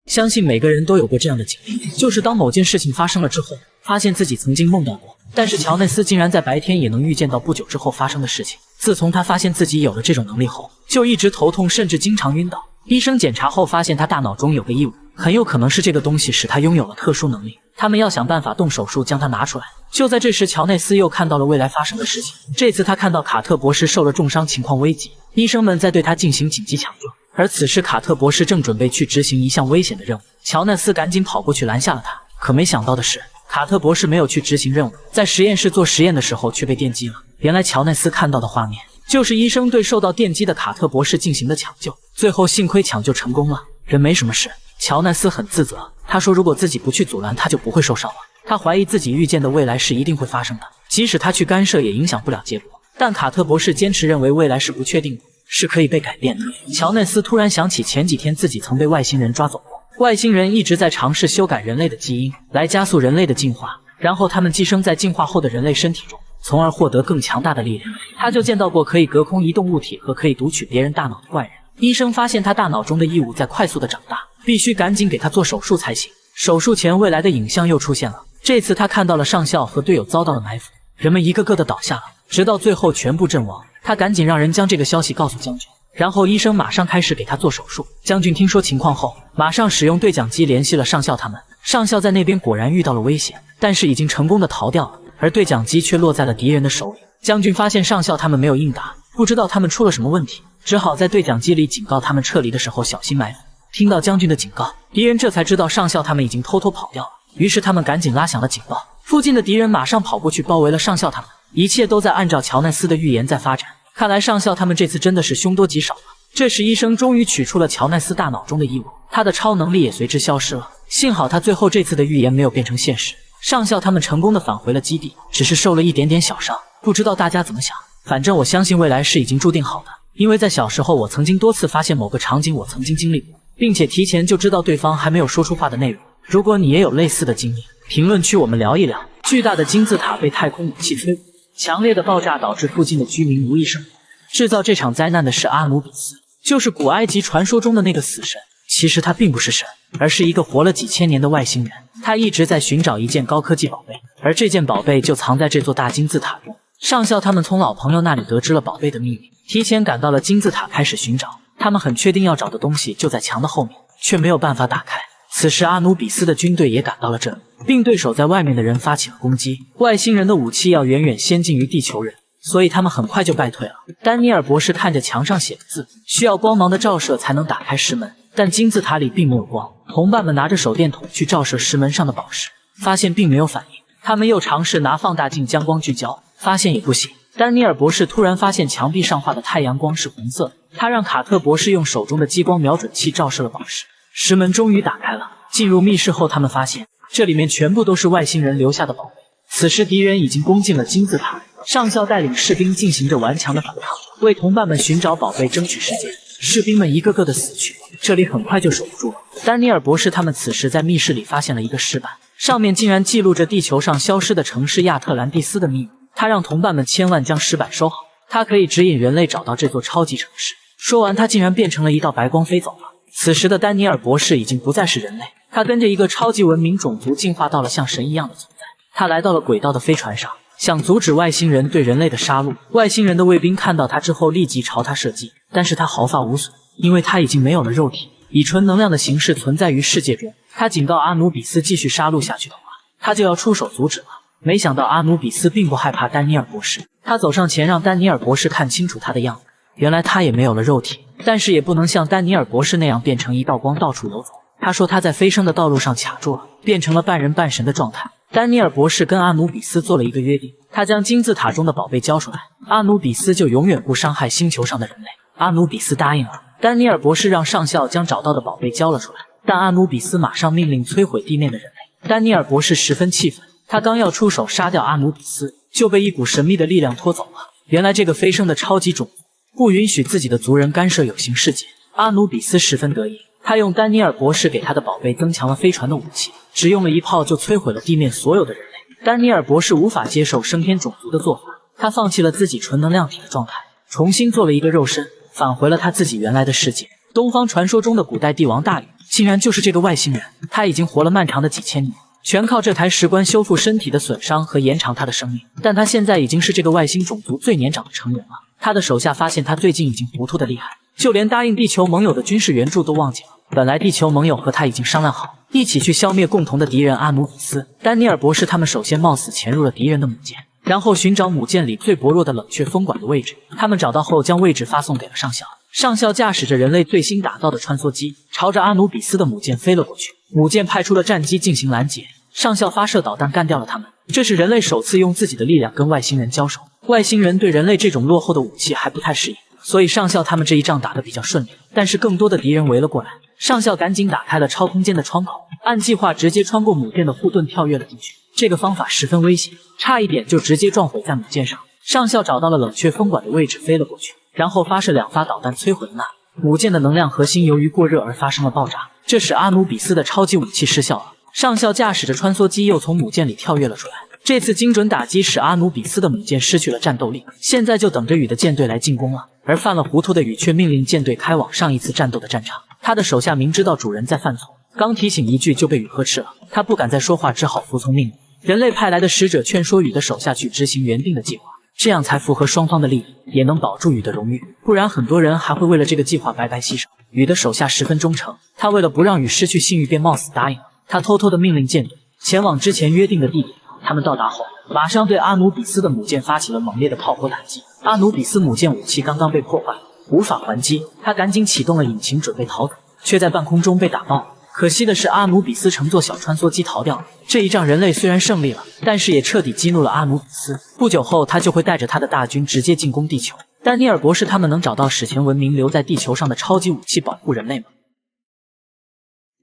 相信每个人都有过这样的经历，就是当某件事情发生了之后，发现自己曾经梦到过，但是乔内斯竟然在白天也能预见到不久之后发生的事情。自从他发现自己有了这种能力后，就一直头痛，甚至经常晕倒。医生检查后发现他大脑中有个异物，很有可能是这个东西使他拥有了特殊能力。他们要想办法动手术将它拿出来。就在这时，乔内斯又看到了未来发生的事情。这次他看到卡特博士受了重伤，情况危急，医生们在对他进行紧急抢救。而此时卡特博士正准备去执行一项危险的任务，乔内斯赶紧跑过去拦下了他。可没想到的是，卡特博士没有去执行任务，在实验室做实验的时候却被电击了。原来乔内斯看到的画面就是医生对受到电击的卡特博士进行的抢救，最后幸亏抢救成功了，人没什么事。乔内斯很自责，他说如果自己不去阻拦，他就不会受伤了。他怀疑自己预见的未来是一定会发生的，即使他去干涉也影响不了结果。但卡特博士坚持认为未来是不确定的，是可以被改变的。乔内斯突然想起前几天自己曾被外星人抓走过，外星人一直在尝试修改人类的基因，来加速人类的进化，然后他们寄生在进化后的人类身体中，从而获得更强大的力量。他就见到过可以隔空移动物体和可以读取别人大脑的怪人。医生发现他大脑中的异物在快速的长大，必须赶紧给他做手术才行。手术前未来的影像又出现了，这次他看到了上校和队友遭到了埋伏，人们一个个的倒下了，直到最后全部阵亡。他赶紧让人将这个消息告诉将军，然后医生马上开始给他做手术。将军听说情况后，马上使用对讲机联系了上校他们。上校在那边果然遇到了危险，但是已经成功的逃掉了，而对讲机却落在了敌人的手里。将军发现上校他们没有应答，不知道他们出了什么问题，只好在对讲机里警告他们撤离的时候小心埋伏。听到将军的警告，敌人这才知道上校他们已经偷偷跑掉了，于是他们赶紧拉响了警报。附近的敌人马上跑过去包围了上校他们，一切都在按照乔内斯的预言在发展。看来上校他们这次真的是凶多吉少了。这时医生终于取出了乔内斯大脑中的异物，他的超能力也随之消失了。幸好他最后这次的预言没有变成现实，上校他们成功的返回了基地，只是受了一点点小伤。不知道大家怎么想，反正我相信未来是已经注定好的，因为在小时候我曾经多次发现某个场景我曾经经历过，并且提前就知道对方还没有说出话的内容。如果你也有类似的经历，评论区我们聊一聊。巨大的金字塔被太空武器摧毁，强烈的爆炸导致附近的居民无一生还。制造这场灾难的是阿努比斯，就是古埃及传说中的那个死神。其实他并不是神，而是一个活了几千年的外星人。他一直在寻找一件高科技宝贝，而这件宝贝就藏在这座大金字塔中。上校他们从老朋友那里得知了宝贝的秘密，提前赶到了金字塔开始寻找。他们很确定要找的东西就在墙的后面，却没有办法打开。此时阿努比斯的军队也赶到了这里，并对守在外面的人发起了攻击。外星人的武器要远远先进于地球人，所以他们很快就败退了。丹尼尔博士看着墙上写的字，需要光芒的照射才能打开石门，但金字塔里并没有光。同伴们拿着手电筒去照射石门上的宝石，发现并没有反应。他们又尝试拿放大镜将光聚焦，发现也不行。丹尼尔博士突然发现墙壁上画的太阳光是红色的，他让卡特博士用手中的激光瞄准器照射了宝石，石门终于打开了。进入密室后，他们发现这里面全部都是外星人留下的宝贝。此时敌人已经攻进了金字塔，上校带领士兵进行着顽强的反抗，为同伴们寻找宝贝争取时间。士兵们一个个的死去，这里很快就守不住了。丹尼尔博士他们此时在密室里发现了一个石板，上面竟然记录着地球上消失的城市亚特兰蒂斯的秘密。他让同伴们千万将石板收好，他可以指引人类找到这座超级城市。说完，他竟然变成了一道白光飞走了。此时的丹尼尔博士已经不再是人类，他跟着一个超级文明种族进化到了像神一样的存在。他来到了轨道的飞船上，想阻止外星人对人类的杀戮。外星人的卫兵看到他之后立即朝他射击，但是他毫发无损，因为他已经没有了肉体，以纯能量的形式存在于世界中。他警告阿努比斯继续杀戮下去的话，他就要出手阻止了。没想到阿努比斯并不害怕丹尼尔博士，他走上前让丹尼尔博士看清楚他的样子。原来他也没有了肉体，但是也不能像丹尼尔博士那样变成一道光到处游走。他说他在飞升的道路上卡住了，变成了半人半神的状态。丹尼尔博士跟阿努比斯做了一个约定，他将金字塔中的宝贝交出来，阿努比斯就永远不伤害星球上的人类。阿努比斯答应了。丹尼尔博士让上校将找到的宝贝交了出来，但阿努比斯马上命令摧毁地面的人类。丹尼尔博士十分气愤，他刚要出手杀掉阿努比斯，就被一股神秘的力量拖走了。原来这个飞升的超级种族不允许自己的族人干涉有形世界。阿努比斯十分得意，他用丹尼尔博士给他的宝贝增强了飞船的武器，只用了一炮就摧毁了地面所有的人类。丹尼尔博士无法接受升天种族的做法，他放弃了自己纯能量体的状态，重新做了一个肉身，返回了他自己原来的世界。东方传说中的古代帝王大禹竟然就是这个外星人。他已经活了漫长的几千年，全靠这台石棺修复身体的损伤和延长他的生命。但他现在已经是这个外星种族最年长的成人了。他的手下发现他最近已经糊涂的厉害，就连答应地球盟友的军事援助都忘记了。本来地球盟友和他已经商量好，一起去消灭共同的敌人阿努比斯。丹尼尔博士他们首先冒死潜入了敌人的母舰，然后寻找母舰里最薄弱的冷却风管的位置。他们找到后，将位置发送给了上校。上校驾驶着人类最新打造的穿梭机，朝着阿努比斯的母舰飞了过去。母舰派出了战机进行拦截，上校发射导弹干掉了他们。这是人类首次用自己的力量跟外星人交手。外星人对人类这种落后的武器还不太适应，所以上校他们这一仗打得比较顺利。但是更多的敌人围了过来，上校赶紧打开了超空间的窗口，按计划直接穿过母舰的护盾跳跃了进去。这个方法十分危险，差一点就直接撞毁在母舰上。上校找到了冷却风管的位置，飞了过去，然后发射2发导弹摧毁了那母舰的能量核心，由于过热而发生了爆炸，这使阿努比斯的超级武器失效了。上校驾驶着穿梭机又从母舰里跳跃了出来，这次精准打击使阿努比斯的母舰失去了战斗力，现在就等着雨的舰队来进攻了。而犯了糊涂的雨却命令舰队开往上一次战斗的战场。他的手下明知道主人在犯错，刚提醒一句就被雨呵斥了，他不敢再说话，只好服从命令。人类派来的使者劝说雨的手下去执行原定的计划，这样才符合双方的利益，也能保住雨的荣誉，不然很多人还会为了这个计划白白牺牲。雨的手下十分忠诚，他为了不让雨失去信誉，便冒死答应了。他偷偷的命令舰队前往之前约定的地点。他们到达后，马上对阿努比斯的母舰发起了猛烈的炮火打击。阿努比斯母舰武器刚刚被破坏，无法还击，他赶紧启动了引擎准备逃走，却在半空中被打爆。可惜的是，阿努比斯乘坐小穿梭机逃掉了。这一仗人类虽然胜利了，但是也彻底激怒了阿努比斯。不久后，他就会带着他的大军直接进攻地球。丹尼尔博士他们能找到史前文明留在地球上的超级武器保护人类吗？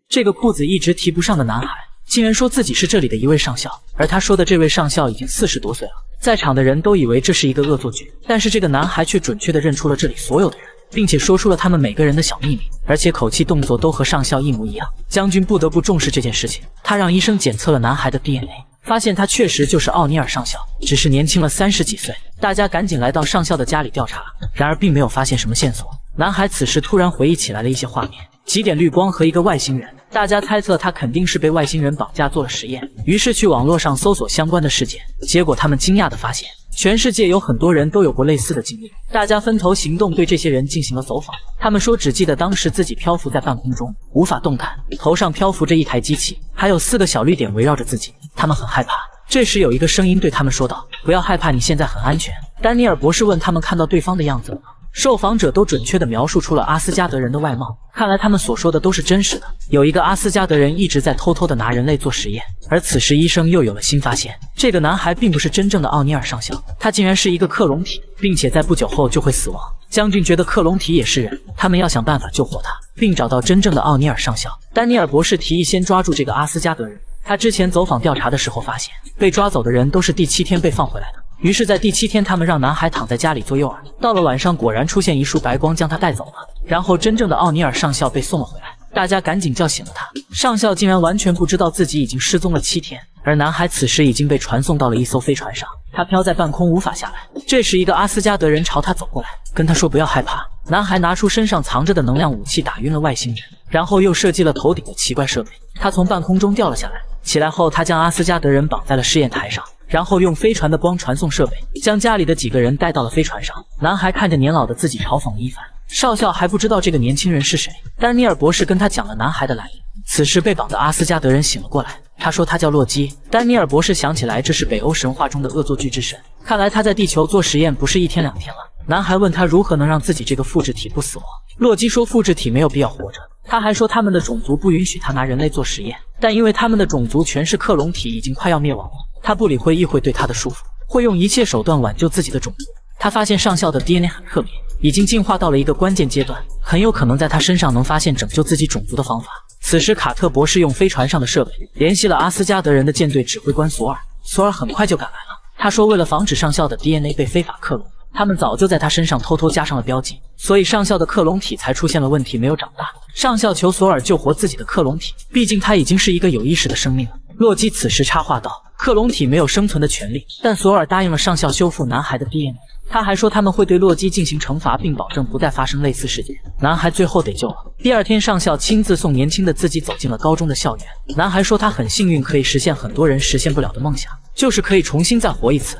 这个裤子一直提不上的男孩竟然说自己是这里的一位上校，而他说的这位上校已经40多岁了。在场的人都以为这是一个恶作剧，但是这个男孩却准确地认出了这里所有的人，并且说出了他们每个人的小秘密，而且口气动作都和上校一模一样。将军不得不重视这件事情，他让医生检测了男孩的 DNA， 发现他确实就是奥尼尔上校，只是年轻了30几岁。大家赶紧来到上校的家里调查，然而并没有发现什么线索。男孩此时突然回忆起来了一些画面，几点绿光和一个外星人，大家猜测他肯定是被外星人绑架做了实验，于是去网络上搜索相关的事件，结果他们惊讶地发现，全世界有很多人都有过类似的经历。大家分头行动，对这些人进行了走访。他们说只记得当时自己漂浮在半空中，无法动弹，头上漂浮着一台机器，还有4个小绿点围绕着自己，他们很害怕。这时有一个声音对他们说道：“不要害怕，你现在很安全。”丹尼尔博士问他们看到对方的样子了吗？受访者都准确地描述出了阿斯加德人的外貌，看来他们所说的都是真实的。有一个阿斯加德人一直在偷偷地拿人类做实验，而此时医生又有了新发现，这个男孩并不是真正的奥尼尔上校，他竟然是一个克隆体，并且在不久后就会死亡。将军觉得克隆体也是人，他们要想办法救活他，并找到真正的奥尼尔上校。丹尼尔博士提议先抓住这个阿斯加德人，他之前走访调查的时候发现，被抓走的人都是第7天被放回来的。于是，在第7天，他们让男孩躺在家里做诱饵。到了晚上，果然出现一束白光将他带走了。然后，真正的奥尼尔上校被送了回来，大家赶紧叫醒了他。上校竟然完全不知道自己已经失踪了7天，而男孩此时已经被传送到了一艘飞船上，他飘在半空无法下来。这时，一个阿斯加德人朝他走过来，跟他说不要害怕。男孩拿出身上藏着的能量武器打晕了外星人，然后又射击了头顶的奇怪设备。他从半空中掉了下来，起来后他将阿斯加德人绑在了试验台上。然后用飞船的光传送设备，将家里的几个人带到了飞船上。男孩看着年老的自己，嘲讽了一番。少校还不知道这个年轻人是谁。丹尼尔博士跟他讲了男孩的来历。此时被绑的阿斯加德人醒了过来，他说他叫洛基。丹尼尔博士想起来，这是北欧神话中的恶作剧之神，看来他在地球做实验不是1天2天了。男孩问他如何能让自己这个复制体不死亡。洛基说复制体没有必要活着。他还说他们的种族不允许他拿人类做实验，但因为他们的种族全是克隆体，已经快要灭亡了。他不理会议会对他的束缚，会用一切手段挽救自己的种族。他发现上校的 DNA 很特别，已经进化到了一个关键阶段，很有可能在他身上能发现拯救自己种族的方法。此时卡特博士用飞船上的设备联系了阿斯加德人的舰队指挥官索尔，索尔很快就赶来了。他说为了防止上校的 DNA 被非法克隆，他们早就在他身上偷偷加上了标记，所以上校的克隆体才出现了问题，没有长大。上校求索尔救活自己的克隆体，毕竟他已经是一个有意识的生命了。洛基此时插话道：克隆体没有生存的权利，但索尔答应了上校修复男孩的 DNA。他还说他们会对洛基进行惩罚，并保证不再发生类似事件。男孩最后得救了。第二天上校亲自送年轻的自己走进了高中的校园。男孩说他很幸运，可以实现很多人实现不了的梦想，就是可以重新再活一次。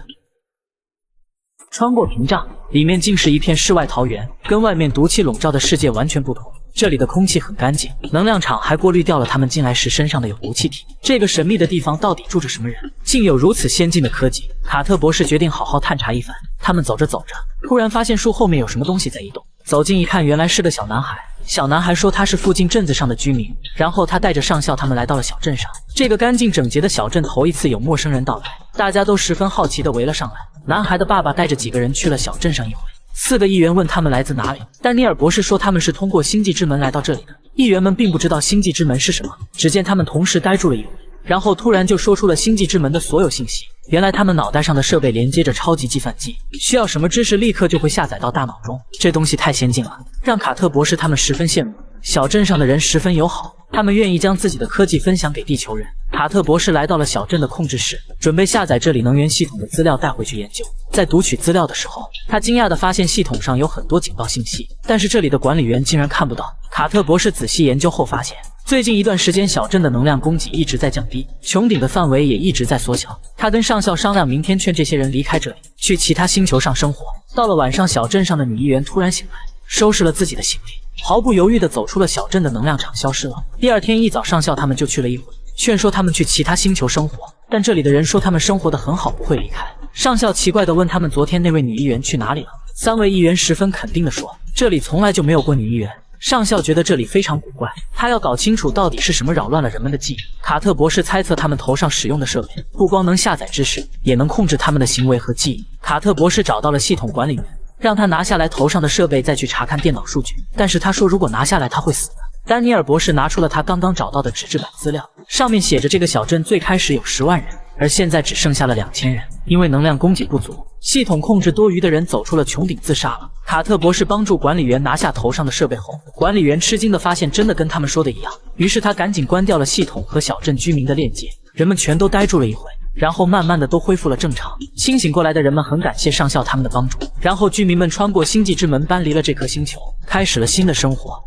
穿过屏障，里面竟是一片世外桃源，跟外面毒气笼罩的世界完全不同。这里的空气很干净，能量场还过滤掉了他们进来时身上的有毒气体。这个神秘的地方到底住着什么人？竟有如此先进的科技？卡特博士决定好好探查一番。他们走着走着，突然发现树后面有什么东西在移动。走近一看，原来是个小男孩。小男孩说他是附近镇子上的居民，然后他带着上校他们来到了小镇上。这个干净整洁的小镇头一次有陌生人到来，大家都十分好奇地围了上来。男孩的爸爸带着几个人去了小镇上一回。4个议员问他们来自哪里，丹尼尔博士说他们是通过星际之门来到这里的。议员们并不知道星际之门是什么，只见他们同时呆住了一会，然后突然就说出了星际之门的所有信息。原来他们脑袋上的设备连接着超级计算机，需要什么知识立刻就会下载到大脑中，这东西太先进了，让卡特博士他们十分羡慕。小镇上的人十分友好，他们愿意将自己的科技分享给地球人。卡特博士来到了小镇的控制室，准备下载这里能源系统的资料带回去研究。在读取资料的时候，他惊讶地发现系统上有很多警报信息，但是这里的管理员竟然看不到。卡特博士仔细研究后发现，最近一段时间小镇的能量供给一直在降低，穹顶的范围也一直在缩小。他跟上校商量，明天劝这些人离开这里，去其他星球上生活。到了晚上，小镇上的女议员突然醒来，收拾了自己的行李，毫不犹豫地走出了小镇的能量场，消失了。第二天一早，上校他们就去了一回，劝说他们去其他星球生活，但这里的人说他们生活得很好，不会离开。上校奇怪地问他们昨天那位女议员去哪里了。3位议员十分肯定地说，这里从来就没有过女议员。上校觉得这里非常古怪，他要搞清楚到底是什么扰乱了人们的记忆。卡特博士猜测他们头上使用的设备不光能下载知识，也能控制他们的行为和记忆。卡特博士找到了系统管理员，让他拿下来头上的设备，再去查看电脑数据。但是他说如果拿下来他会死的。丹尼尔博士拿出了他刚刚找到的纸质版资料，上面写着这个小镇最开始有10万人，而现在只剩下了2000人，因为能量供给不足，系统控制多余的人走出了穹顶自杀了。卡特博士帮助管理员拿下头上的设备后，管理员吃惊地发现真的跟他们说的一样，于是他赶紧关掉了系统和小镇居民的链接。人们全都呆住了一回，然后慢慢的都恢复了正常。清醒过来的人们很感谢上校他们的帮助，然后居民们穿过星际之门搬离了这颗星球，开始了新的生活。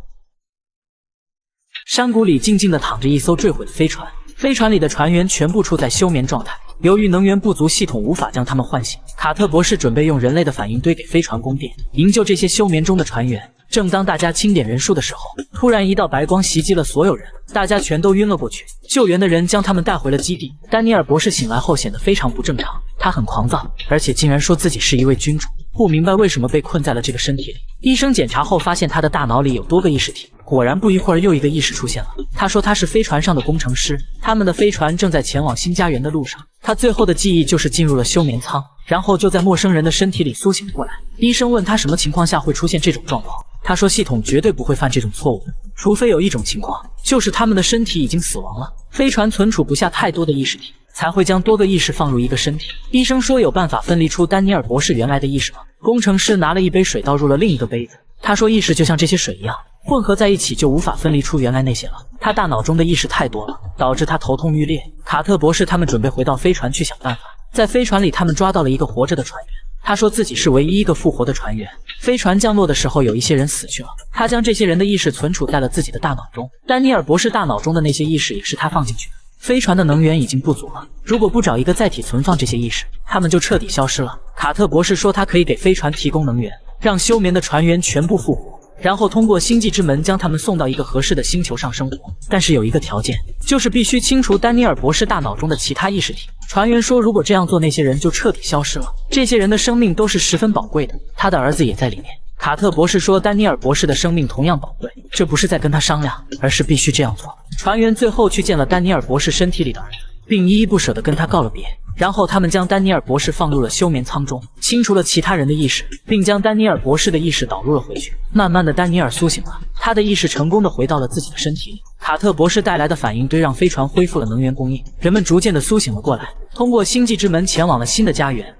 山谷里静静地躺着一艘坠毁的飞船，飞船里的船员全部处在休眠状态，由于能源不足，系统无法将他们唤醒。卡特博士准备用人类的反应堆给飞船供电，营救这些休眠中的船员。正当大家清点人数的时候，突然一道白光袭击了所有人，大家全都晕了过去。救援的人将他们带回了基地。丹尼尔博士醒来后显得非常不正常，他很狂躁，而且竟然说自己是一位君主，不明白为什么被困在了这个身体里。医生检查后发现他的大脑里有多个意识体，果然不一会儿又一个意识出现了。他说他是飞船上的工程师，他们的飞船正在前往新家园的路上。他最后的记忆就是进入了休眠舱，然后就在陌生人的身体里苏醒过来。医生问他什么情况下会出现这种状况，他说系统绝对不会犯这种错误的，除非有一种情况，就是他们的身体已经死亡了，飞船存储不下太多的意识体，才会将多个意识放入一个身体。医生说有办法分离出丹尼尔博士原来的意识吗？工程师拿了一杯水倒入了另一个杯子，他说意识就像这些水一样，混合在一起就无法分离出原来那些了。他大脑中的意识太多了，导致他头痛欲裂。卡特博士他们准备回到飞船去想办法。在飞船里，他们抓到了一个活着的船员，他说自己是唯一一个复活的船员。飞船降落的时候，有一些人死去了，他将这些人的意识存储在了自己的大脑中。丹尼尔博士大脑中的那些意识也是他放进去的。飞船的能源已经不足了，如果不找一个载体存放这些意识，他们就彻底消失了。卡特博士说他可以给飞船提供能源，让休眠的船员全部复活，然后通过星际之门将他们送到一个合适的星球上生活。但是有一个条件，就是必须清除丹尼尔博士大脑中的其他意识体。船员说如果这样做，那些人就彻底消失了，这些人的生命都是十分宝贵的，他的儿子也在里面。卡特博士说丹尼尔博士的生命同样宝贵，这不是在跟他商量，而是必须这样做。船员最后去见了丹尼尔博士身体里的儿子，并依依不舍地跟他告了别。然后他们将丹尼尔博士放入了休眠舱中，清除了其他人的意识，并将丹尼尔博士的意识导入了回去。慢慢的，丹尼尔苏醒了，他的意识成功的回到了自己的身体里。卡特博士带来的反应堆让飞船恢复了能源供应，人们逐渐的苏醒了过来，通过星际之门前往了新的家园。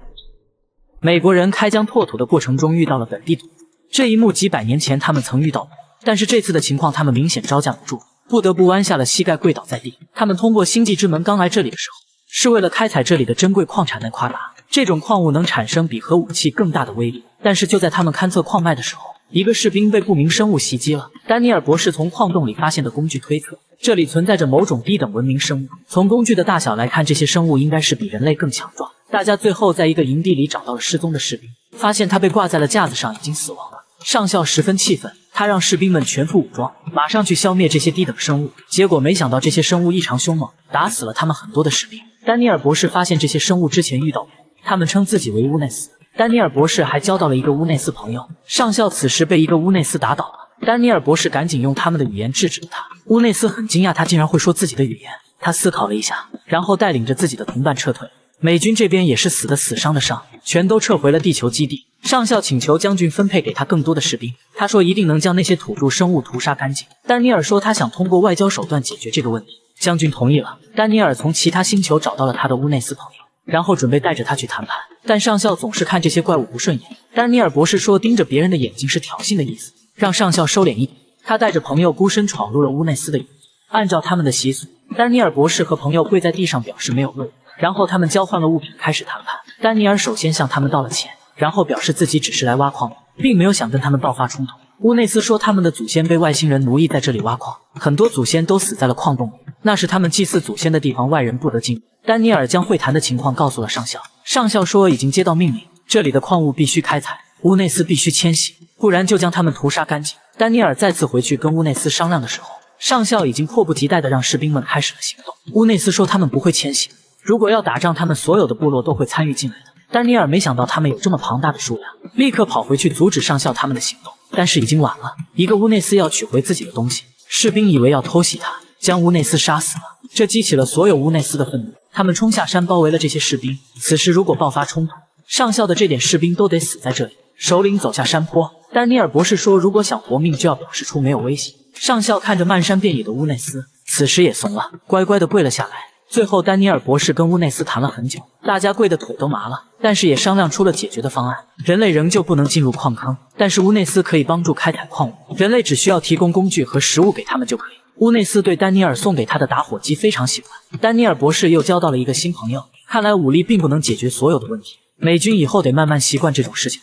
美国人开疆拓土的过程中遇到了本地土，这一幕几百年前他们曾遇到过，但是这次的情况他们明显招架不住，不得不弯下了膝盖跪倒在地。他们通过星际之门刚来这里的时候，是为了开采这里的珍贵矿产奈夸达。这种矿物能产生比核武器更大的威力。但是就在他们勘测矿脉的时候，一个士兵被不明生物袭击了。丹尼尔博士从矿洞里发现的工具推测，这里存在着某种低等文明生物。从工具的大小来看，这些生物应该是比人类更强壮。大家最后在一个营地里找到了失踪的士兵，发现他被挂在了架子上，已经死亡了。上校十分气愤，他让士兵们全副武装，马上去消灭这些低等生物。结果没想到这些生物异常凶猛，打死了他们很多的士兵。丹尼尔博士发现这些生物之前遇到过，他们称自己为乌内斯。丹尼尔博士还交到了一个乌内斯朋友。上校此时被一个乌内斯打倒了，丹尼尔博士赶紧用他们的语言制止了他。乌内斯很惊讶，他竟然会说自己的语言。他思考了一下，然后带领着自己的同伴撤退。美军这边也是死的死，伤的伤，全都撤回了地球基地。上校请求将军分配给他更多的士兵，他说一定能将那些土著生物屠杀干净。丹尼尔说他想通过外交手段解决这个问题，将军同意了。丹尼尔从其他星球找到了他的乌内斯朋友，然后准备带着他去谈判，但上校总是看这些怪物不顺眼。丹尼尔博士说盯着别人的眼睛是挑衅的意思，让上校收敛一点。他带着朋友孤身闯入了乌内斯的营地，按照他们的习俗，丹尼尔博士和朋友跪在地上表示没有恶意，然后他们交换了物品开始谈判。丹尼尔首先向他们道了歉，然后表示自己只是来挖矿的，并没有想跟他们爆发冲突。乌内斯说他们的祖先被外星人奴役在这里挖矿，很多祖先都死在了矿洞里，那是他们祭祀祖先的地方，外人不得进入。丹尼尔将会谈的情况告诉了上校，上校说已经接到命令，这里的矿物必须开采，乌内斯必须迁徙，不然就将他们屠杀干净。丹尼尔再次回去跟乌内斯商量的时候，上校已经迫不及待地让士兵们开始了行动。乌内斯说他们不会迁徙，如果要打仗，他们所有的部落都会参与进来的。丹尼尔没想到他们有这么庞大的数量，立刻跑回去阻止上校他们的行动，但是已经晚了。一个乌内斯要取回自己的东西，士兵以为要偷袭他，将乌内斯杀死了，这激起了所有乌内斯的愤怒，他们冲下山包围了这些士兵。此时如果爆发冲突，上校的这点士兵都得死在这里。首领走下山坡，丹尼尔博士说如果想活命就要表示出没有威胁。上校看着漫山遍野的乌内斯，此时也怂了，乖乖地跪了下来。最后丹尼尔博士跟乌内斯谈了很久，大家跪得腿都麻了，但是也商量出了解决的方案。人类仍旧不能进入矿坑，但是乌内斯可以帮助开采矿物，人类只需要提供工具和食物给他们就可以。乌内斯对丹尼尔送给他的打火机非常喜欢。丹尼尔博士又交到了一个新朋友，看来武力并不能解决所有的问题，美军以后得慢慢习惯这种事情。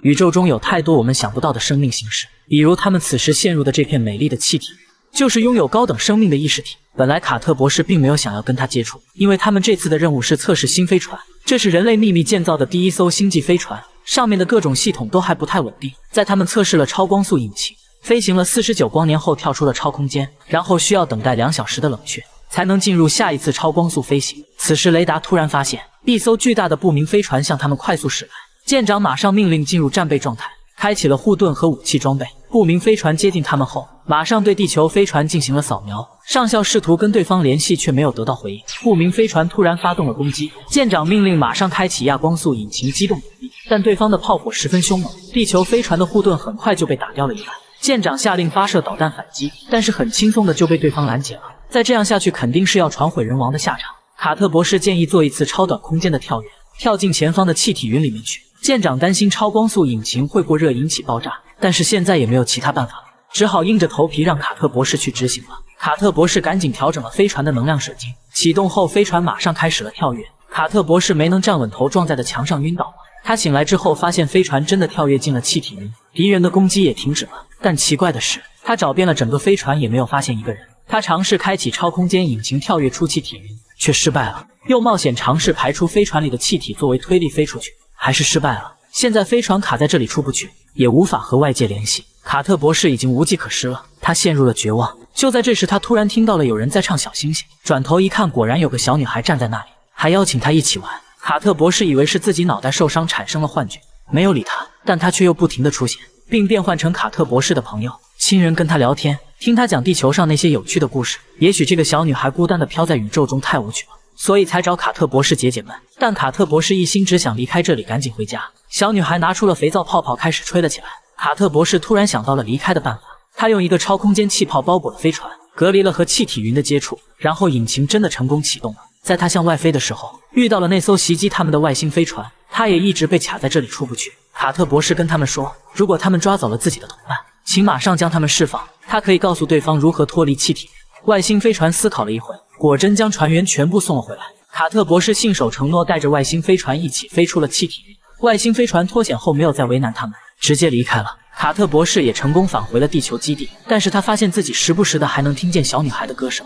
宇宙中有太多我们想不到的生命形式，比如他们此时陷入的这片美丽的气体，就是拥有高等生命的意识体。本来卡特博士并没有想要跟他接触，因为他们这次的任务是测试新飞船，这是人类秘密建造的第一艘星际飞船，上面的各种系统都还不太稳定。在他们测试了超光速引擎，飞行了49光年后跳出了超空间，然后需要等待2小时的冷却，才能进入下一次超光速飞行。此时雷达突然发现一艘巨大的不明飞船向他们快速驶来，舰长马上命令进入战备状态，开启了护盾和武器装备。不明飞船接近他们后，马上对地球飞船进行了扫描。上校试图跟对方联系，却没有得到回应。不明飞船突然发动了攻击，舰长命令马上开启亚光速引擎机动武力，但对方的炮火十分凶猛，地球飞船的护盾很快就被打掉了一半。舰长下令发射导弹反击，但是很轻松的就被对方拦截了。再这样下去，肯定是要船毁人亡的下场。卡特博士建议做一次超短空间的跳跃，跳进前方的气体云里面去。舰长担心超光速引擎会过热引起爆炸，但是现在也没有其他办法了，只好硬着头皮让卡特博士去执行了。卡特博士赶紧调整了飞船的能量水晶，启动后飞船马上开始了跳跃。卡特博士没能站稳，头撞在的墙上晕倒了。他醒来之后发现飞船真的跳跃进了气体云，敌人的攻击也停止了。但奇怪的是，他找遍了整个飞船也没有发现一个人。他尝试开启超空间引擎跳跃出气体云，却失败了，又冒险尝试排出飞船里的气体作为推力飞出去，还是失败了。现在飞船卡在这里出不去，也无法和外界联系。卡特博士已经无计可施了，他陷入了绝望。就在这时，他突然听到了有人在唱小星星，转头一看，果然有个小女孩站在那里，还邀请他一起玩。卡特博士以为是自己脑袋受伤产生了幻觉，没有理他，但他却又不停地出现，并变换成卡特博士的朋友，亲人跟他聊天，听他讲地球上那些有趣的故事。也许这个小女孩孤单地飘在宇宙中太无趣了，所以才找卡特博士解解闷。但卡特博士一心只想离开这里，赶紧回家。小女孩拿出了肥皂泡泡，开始吹了起来。卡特博士突然想到了离开的办法，他用一个超空间气泡包裹了飞船，隔离了和气体云的接触，然后引擎真的成功启动了。在他向外飞的时候，遇到了那艘袭击他们的外星飞船，他也一直被卡在这里出不去。卡特博士跟他们说，如果他们抓走了自己的同伴，请马上将他们释放，他可以告诉对方如何脱离气体云。外星飞船思考了一会，果真将船员全部送了回来。卡特博士信守承诺，带着外星飞船一起飞出了气体云。外星飞船脱险后没有再为难他们，直接离开了。卡特博士也成功返回了地球基地，但是他发现自己时不时的还能听见小女孩的歌声。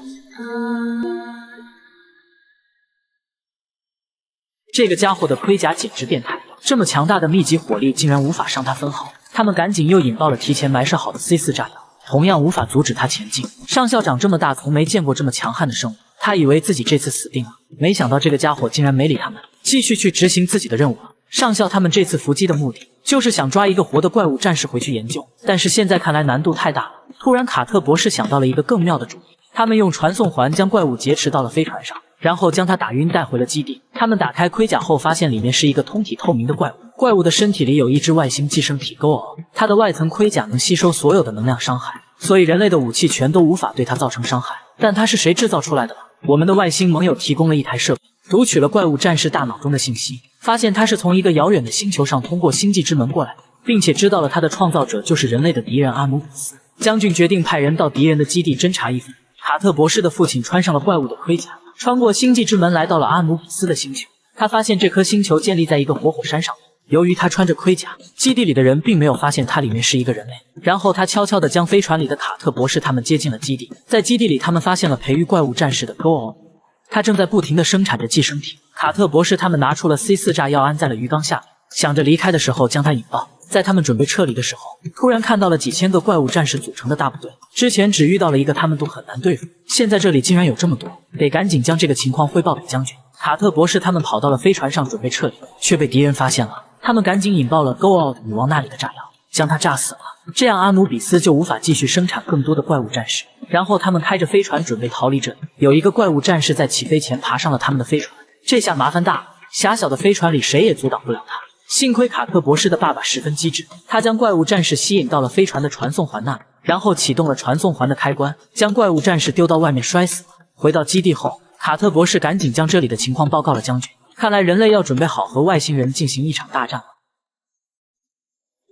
这个家伙的盔甲简直变态，这么强大的密集火力竟然无法伤他分毫。他们赶紧又引爆了提前埋设好的 C4 炸药，同样无法阻止他前进。上校长这么大，从没见过这么强悍的生物，他以为自己这次死定了，没想到这个家伙竟然没理他们，继续去执行自己的任务了。上校他们这次伏击的目的就是想抓一个活的怪物战士回去研究，但是现在看来难度太大了。突然卡特博士想到了一个更妙的主意，他们用传送环将怪物劫持到了飞船上，然后将他打晕带回了基地。他们打开盔甲后发现里面是一个通体透明的怪物，怪物的身体里有一只外星寄生体 Go， 它的外层盔甲能吸收所有的能量伤害，所以人类的武器全都无法对它造成伤害。但它是谁制造出来的呢？我们的外星盟友提供了一台设备，读取了怪物战士大脑中的信息，发现他是从一个遥远的星球上通过星际之门过来的，并且知道了他的创造者就是人类的敌人阿努比斯。将军决定派人到敌人的基地侦查一番。卡特博士的父亲穿上了怪物的盔甲，穿过星际之门来到了阿努比斯的星球。他发现这颗星球建立在一个活火山上面，由于他穿着盔甲，基地里的人并没有发现它里面是一个人类。然后他悄悄地将飞船里的卡特博士他们接进了基地。在基地里，他们发现了培育怪物战士的 Go， 他正在不停地生产着寄生体。卡特博士他们拿出了 C4 炸药安在了鱼缸下面，想着离开的时候将它引爆。在他们准备撤离的时候，突然看到了几千个怪物战士组成的大部队，之前只遇到了一个，他们都很难对付，现在这里竟然有这么多，得赶紧将这个情况汇报给将军。卡特博士他们跑到了飞船上准备撤离，却被敌人发现了。他们赶紧引爆了 Go 女王那里的炸药，将他炸死了，这样阿努比斯就无法继续生产更多的怪物战士。然后他们开着飞船准备逃离这里，有一个怪物战士在起飞前爬上了他们的飞船，这下麻烦大了，狭小的飞船里谁也阻挡不了他。幸亏卡特博士的爸爸十分机智，他将怪物战士吸引到了飞船的传送环那里，然后启动了传送环的开关，将怪物战士丢到外面摔死了。回到基地后，卡特博士赶紧将这里的情况报告了将军。看来人类要准备好和外星人进行一场大战了。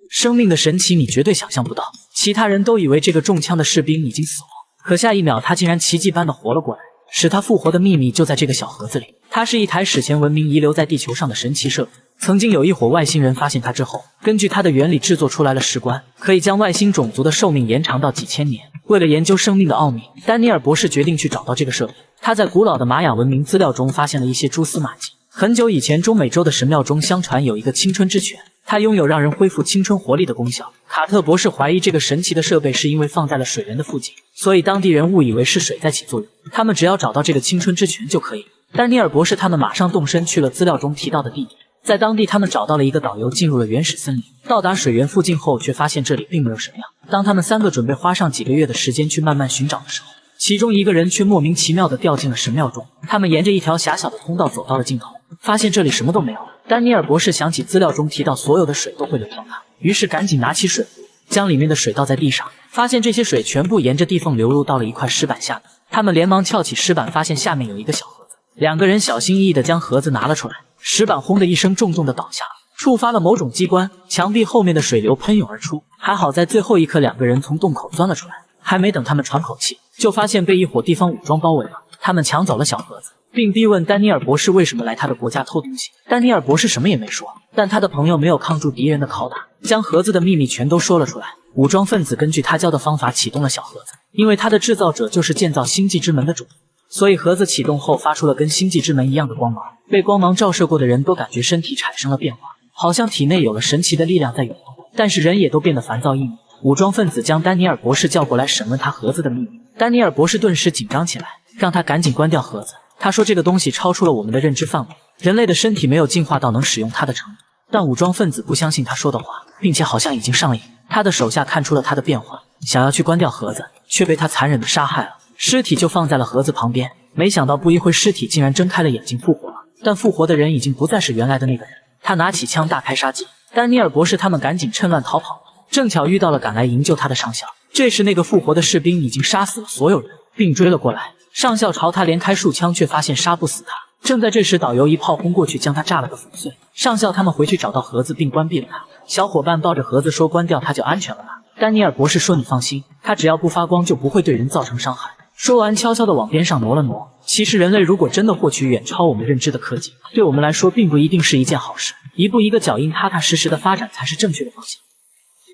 生命的神奇你绝对想象不到，其他人都以为这个中枪的士兵已经死亡，可下一秒他竟然奇迹般的活了过来。使他复活的秘密就在这个小盒子里，它是一台史前文明遗留在地球上的神奇设备。曾经有一伙外星人发现它之后，根据它的原理制作出来了石棺，可以将外星种族的寿命延长到几千年。为了研究生命的奥秘，丹尼尔博士决定去找到这个设备。他在古老的玛雅文明资料中发现了一些蛛丝马迹。很久以前，中美洲的神庙中相传有一个青春之泉，它拥有让人恢复青春活力的功效。卡特博士怀疑这个神奇的设备是因为放在了水源的附近，所以当地人误以为是水在起作用。他们只要找到这个青春之泉就可以。丹尼尔博士他们马上动身去了资料中提到的地点，在当地他们找到了一个导游，进入了原始森林。到达水源附近后，却发现这里并没有神庙。当他们三个准备花上几个月的时间去慢慢寻找的时候，其中一个人却莫名其妙地掉进了神庙中。他们沿着一条狭小的通道走到了尽头，发现这里什么都没有。丹尼尔博士想起资料中提到所有的水都会流向他，于是赶紧拿起水壶，将里面的水倒在地上，发现这些水全部沿着地缝流入到了一块石板下面。他们连忙撬起石板，发现下面有一个小盒子。两个人小心翼翼地将盒子拿了出来，石板轰的一声重重地倒下，触发了某种机关，墙壁后面的水流喷涌而出。还好在最后一刻，两个人从洞口钻了出来。还没等他们喘口气，就发现被一伙地方武装包围了。他们抢走了小盒子，并逼问丹尼尔博士为什么来他的国家偷东西。丹尼尔博士什么也没说，但他的朋友没有抗住敌人的拷打，将盒子的秘密全都说了出来。武装分子根据他教的方法启动了小盒子，因为它的制造者就是建造星际之门的主，所以盒子启动后发出了跟星际之门一样的光芒。被光芒照射过的人都感觉身体产生了变化，好像体内有了神奇的力量在涌动，但是人也都变得烦躁易怒。武装分子将丹尼尔博士叫过来审问他盒子的秘密。丹尼尔博士顿时紧张起来，让他赶紧关掉盒子。他说这个东西超出了我们的认知范围，人类的身体没有进化到能使用它的程度。但武装分子不相信他说的话，并且好像已经上瘾。他的手下看出了他的变化，想要去关掉盒子，却被他残忍地杀害了。尸体就放在了盒子旁边，没想到不一会尸体竟然睁开了眼睛复活了。但复活的人已经不再是原来的那个人。他拿起枪大开杀戒，丹尼尔博士他们赶紧趁乱逃跑了。正巧遇到了赶来营救他的上校，这时那个复活的士兵已经杀死了所有人，并追了过来。上校朝他连开数枪，却发现杀不死他。正在这时，导游一炮轰过去，将他炸了个粉碎。上校他们回去找到盒子，并关闭了它。小伙伴抱着盒子说关掉它就安全了吧。丹尼尔博士说你放心，它只要不发光就不会对人造成伤害。说完，悄悄地往边上挪了挪。其实人类如果真的获取远超我们认知的科技，对我们来说并不一定是一件好事。一步一个脚印，踏踏实实的发展才是正确的方向。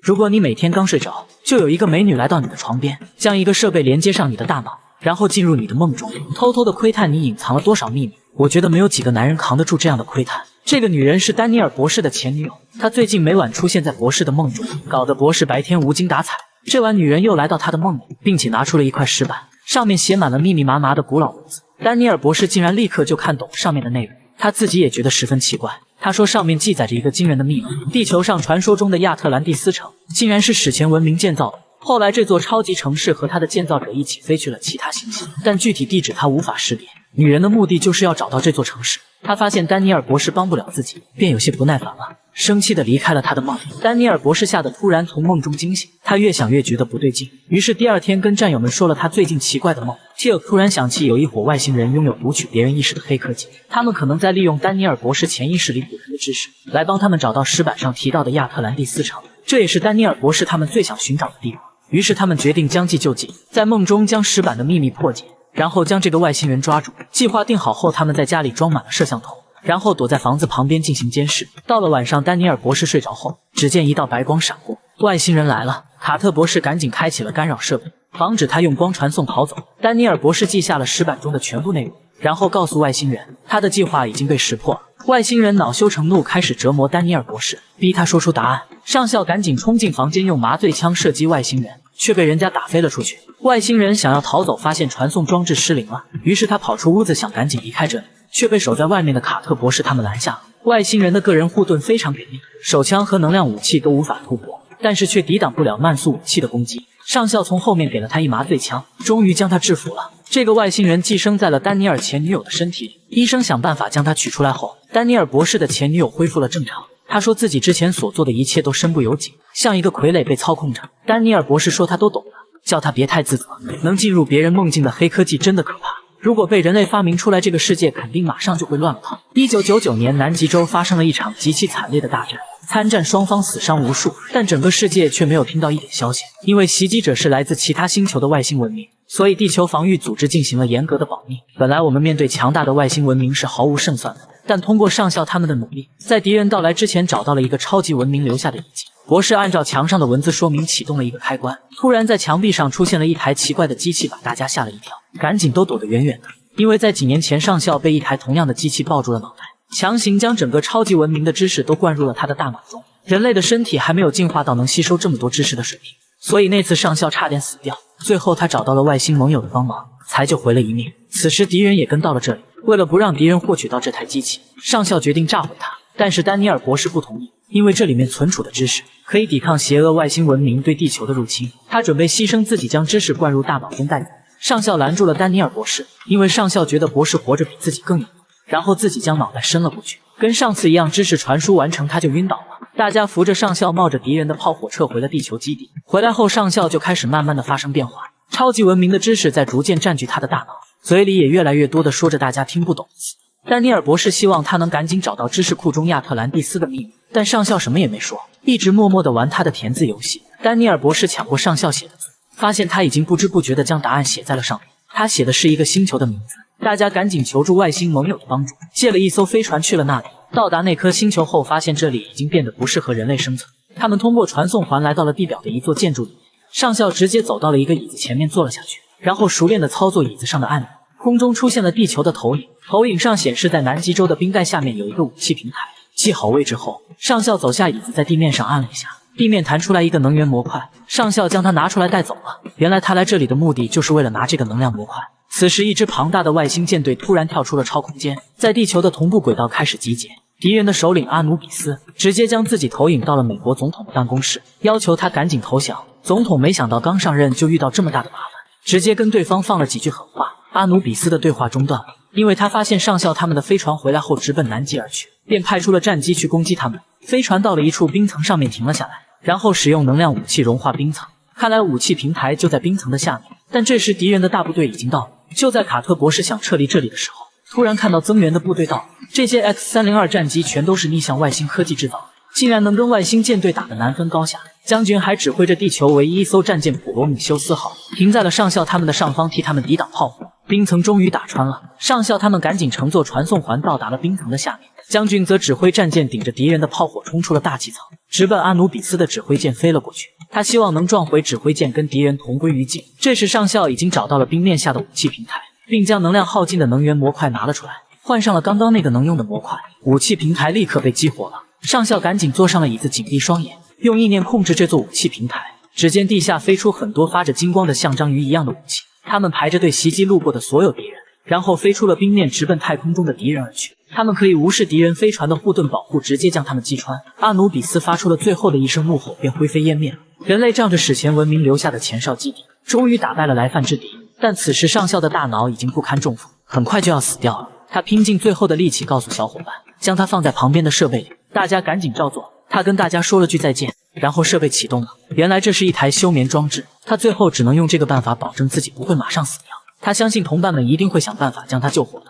如果你每天刚睡着，就有一个美女来到你的床边，将一个设备连接上你的大脑，然后进入你的梦中，偷偷的窥探你隐藏了多少秘密，我觉得没有几个男人扛得住这样的窥探。这个女人是丹尼尔博士的前女友，她最近每晚出现在博士的梦中，搞得博士白天无精打采。这晚女人又来到他的梦里，并且拿出了一块石板，上面写满了密密麻麻的古老文字。丹尼尔博士竟然立刻就看懂上面的内容，他自己也觉得十分奇怪。他说上面记载着一个惊人的秘密，地球上传说中的亚特兰蒂斯城竟然是史前文明建造的。后来这座超级城市和它的建造者一起飞去了其他行星，但具体地址他无法识别。女人的目的就是要找到这座城市。他发现丹尼尔博士帮不了自己，便有些不耐烦了，生气地离开了他的梦里。丹尼尔博士吓得突然从梦中惊醒，他越想越觉得不对劲，于是第二天跟战友们说了他最近奇怪的梦。Teal 突然想起有一伙外星人拥有读取别人意识的黑科技，他们可能在利用丹尼尔博士潜意识里古人的知识，来帮他们找到石板上提到的亚特兰蒂斯城，这也是丹尼尔博士他们最想寻找的地方。于是他们决定将计就计，在梦中将石板的秘密破解，然后将这个外星人抓住。计划定好后，他们在家里装满了摄像头，然后躲在房子旁边进行监视。到了晚上，丹尼尔博士睡着后，只见一道白光闪过，外星人来了。卡特博士赶紧开启了干扰设备，防止他用光传送逃走。丹尼尔博士记下了石板中的全部内容，然后告诉外星人，他的计划已经被识破了。外星人恼羞成怒，开始折磨丹尼尔博士，逼他说出答案。上校赶紧冲进房间，用麻醉枪射击外星人，却被人家打飞了出去。外星人想要逃走，发现传送装置失灵了，于是他跑出屋子想赶紧离开这里，却被守在外面的卡特博士他们拦下了。外星人的个人护盾非常给力，手枪和能量武器都无法突破，但是却抵挡不了慢速武器的攻击。上校从后面给了他一麻醉枪，终于将他制服了。这个外星人寄生在了丹尼尔前女友的身体里，医生想办法将他取出来后，丹尼尔博士的前女友恢复了正常。他说自己之前所做的一切都身不由己，像一个傀儡被操控着。丹尼尔博士说他都懂了，叫他别太自责。能进入别人梦境的黑科技真的可怕，如果被人类发明出来，这个世界肯定马上就会乱了套。1999年，南极洲发生了一场极其惨烈的大战，参战双方死伤无数，但整个世界却没有听到一点消息。因为袭击者是来自其他星球的外星文明，所以地球防御组织进行了严格的保密。本来我们面对强大的外星文明是毫无胜算的，但通过上校他们的努力，在敌人到来之前找到了一个超级文明留下的遗迹。博士按照墙上的文字说明启动了一个开关，突然在墙壁上出现了一台奇怪的机器，把大家吓了一跳，赶紧都躲得远远的。因为在几年前，上校被一台同样的机器抱住了脑袋，强行将整个超级文明的知识都灌入了他的大脑中。人类的身体还没有进化到能吸收这么多知识的水平，所以那次上校差点死掉。最后他找到了外星盟友的帮忙，才救回了一命。此时敌人也跟到了这里，为了不让敌人获取到这台机器，上校决定炸毁它。但是丹尼尔博士不同意，因为这里面存储的知识可以抵抗邪恶外星文明对地球的入侵。他准备牺牲自己，将知识灌入大脑中带走。上校拦住了丹尼尔博士，因为上校觉得博士活着比自己更有用，然后自己将脑袋伸了过去，跟上次一样，知识传输完成他就晕倒了。大家扶着上校，冒着敌人的炮火撤回了地球基地。回来后，上校就开始慢慢的发生变化，超级文明的知识在逐渐占据他的大脑，嘴里也越来越多的说着大家听不懂的词。丹尼尔博士希望他能赶紧找到知识库中亚特兰蒂斯的秘密，但上校什么也没说，一直默默地玩他的填字游戏。丹尼尔博士抢过上校写的字，发现他已经不知不觉地将答案写在了上面。他写的是一个星球的名字，大家赶紧求助外星盟友的帮助，借了一艘飞船去了那里。到达那颗星球后，发现这里已经变得不适合人类生存。他们通过传送环来到了地表的一座建筑里面，上校直接走到了一个椅子前面坐了下去，然后熟练地操作椅子上的按钮。空中出现了地球的投影，投影上显示在南极洲的冰盖下面有一个武器平台。记好位置后，上校走下椅子，在地面上按了一下，地面弹出来一个能源模块，上校将它拿出来带走了。原来他来这里的目的就是为了拿这个能量模块。此时一支庞大的外星舰队突然跳出了超空间，在地球的同步轨道开始集结。敌人的首领阿努比斯直接将自己投影到了美国总统的办公室，要求他赶紧投降。总统没想到刚上任就遇到这么大的麻烦，直接跟对方放了几句狠话。阿努比斯的对话中断了，因为他发现上校他们的飞船回来后直奔南极而去，便派出了战机去攻击他们。飞船到了一处冰层上面停了下来，然后使用能量武器融化冰层。看来武器平台就在冰层的下面，但这时敌人的大部队已经到了。就在卡特博士想撤离这里的时候，突然看到增援的部队到了。这些 X-302 战机全都是逆向外星科技制造的，竟然能跟外星舰队打得难分高下。将军还指挥着地球唯一一艘战舰普罗米修斯号停在了上校他们的上方，替他们抵挡炮火。冰层终于打穿了，上校他们赶紧乘坐传送环到达了冰层的下面。将军则指挥战舰顶着敌人的炮火冲出了大气层，直奔阿努比斯的指挥舰飞了过去。他希望能撞回指挥舰，跟敌人同归于尽。这时上校已经找到了冰面下的武器平台，并将能量耗尽的能源模块拿了出来，换上了刚刚那个能用的模块，武器平台立刻被激活了。上校赶紧坐上了椅子，紧闭双眼，用意念控制这座武器平台。只见地下飞出很多发着金光的像章鱼一样的武器，他们排着队袭击路过的所有敌人，然后飞出了冰面，直奔太空中的敌人而去。他们可以无视敌人飞船的护盾保护，直接将他们击穿。阿努比斯发出了最后的一声怒吼，便灰飞烟灭了。人类仗着史前文明留下的前哨基地，终于打败了来犯之敌。但此时上校的大脑已经不堪重负，很快就要死掉了。他拼尽最后的力气告诉小伙伴，将它放在旁边的设备里，大家赶紧照做。他跟大家说了句再见，然后设备启动了。原来这是一台休眠装置，他最后只能用这个办法保证自己不会马上死掉。他相信同伴们一定会想办法将他救活的。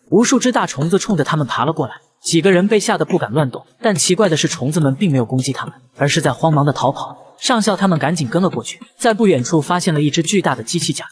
无数只大虫子冲着他们爬了过来，几个人被吓得不敢乱动。但奇怪的是，虫子们并没有攻击他们，而是在慌忙的逃跑。上校他们赶紧跟了过去，在不远处发现了一只巨大的机器甲。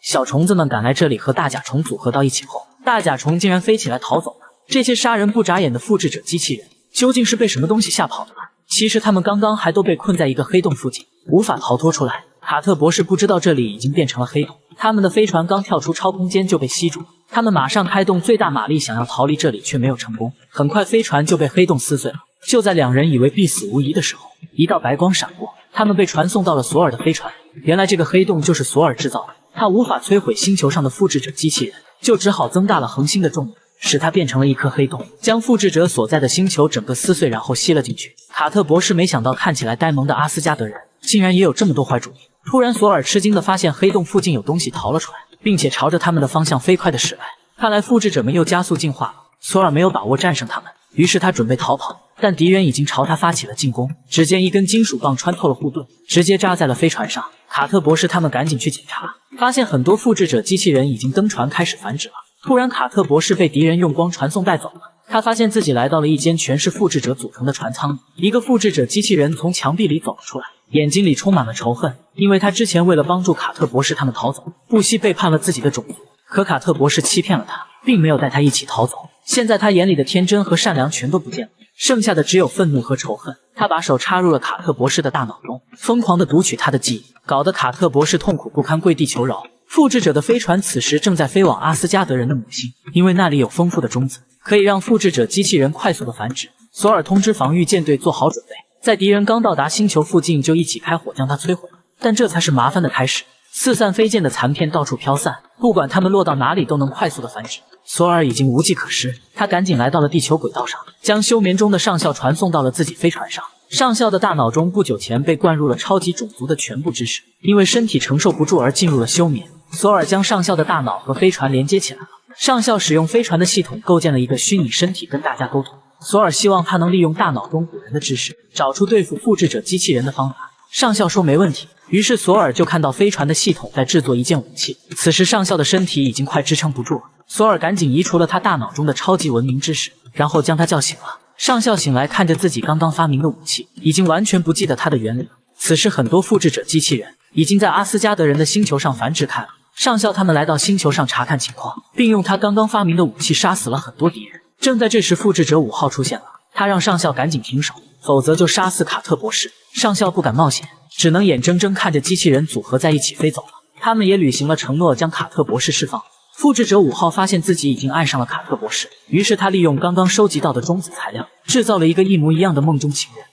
小虫子们赶来这里和大甲虫组合到一起后，大甲虫竟然飞起来逃走了。这些杀人不眨眼的复制者机器人究竟是被什么东西吓跑的呢？其实他们刚刚还都被困在一个黑洞附近，无法逃脱出来。卡特博士不知道这里已经变成了黑洞，他们的飞船刚跳出超空间就被吸住，他们马上开动最大马力想要逃离这里，却没有成功。很快飞船就被黑洞撕碎了。就在两人以为必死无疑的时候，一道白光闪过，他们被传送到了索尔的飞船。原来这个黑洞就是索尔制造的，他无法摧毁星球上的复制者机器人，就只好增大了恒星的重力，使它变成了一颗黑洞，将复制者所在的星球整个撕碎，然后吸了进去。卡特博士没想到看起来呆萌的阿斯加德人竟然也有这么多坏主意。突然索尔吃惊地发现黑洞附近有东西逃了出来，并且朝着他们的方向飞快地驶来。看来复制者们又加速进化了。索尔没有把握战胜他们，于是他准备逃跑，但敌人已经朝他发起了进攻。只见一根金属棒穿透了护盾，直接扎在了飞船上。卡特博士他们赶紧去检查，发现很多复制者机器人已经登船开始繁殖了。突然卡特博士被敌人用光传送带走了，他发现自己来到了一间全是复制者组成的船舱里。一个复制者机器人从墙壁里走了出来，眼睛里充满了仇恨，因为他之前为了帮助卡特博士他们逃走，不惜背叛了自己的种族。可卡特博士欺骗了他，并没有带他一起逃走。现在他眼里的天真和善良全都不见了，剩下的只有愤怒和仇恨。他把手插入了卡特博士的大脑中，疯狂地读取他的记忆，搞得卡特博士痛苦不堪，跪地求饶。复制者的飞船此时正在飞往阿斯加德人的母星，因为那里有丰富的种子，可以让复制者机器人快速的繁殖。索尔通知防御舰队做好准备，在敌人刚到达星球附近就一起开火将它摧毁了。但这才是麻烦的开始，四散飞剑的残片到处飘散，不管它们落到哪里都能快速的繁殖。索尔已经无计可施，他赶紧来到了地球轨道上，将休眠中的上校传送到了自己飞船上。上校的大脑中不久前被灌入了超级种族的全部知识，因为身体承受不住而进入了休眠。索尔将上校的大脑和飞船连接起来了，上校使用飞船的系统构建了一个虚拟身体跟大家沟通。索尔希望他能利用大脑中古人的知识，找出对付复制者机器人的方法。上校说没问题，于是索尔就看到飞船的系统在制作一件武器。此时上校的身体已经快支撑不住了，索尔赶紧移除了他大脑中的超级文明知识，然后将他叫醒了。上校醒来，看着自己刚刚发明的武器，已经完全不记得它的原理了。此时很多复制者机器人已经在阿斯加德人的星球上繁殖开了。上校他们来到星球上查看情况，并用他刚刚发明的武器杀死了很多敌人。正在这时，复制者5号出现了，他让上校赶紧停手，否则就杀死卡特博士。上校不敢冒险，只能眼睁睁看着机器人组合在一起飞走了。他们也履行了承诺，将卡特博士释放。复制者5号发现自己已经爱上了卡特博士，于是他利用刚刚收集到的中子材料，制造了一个一模一样的梦中情人。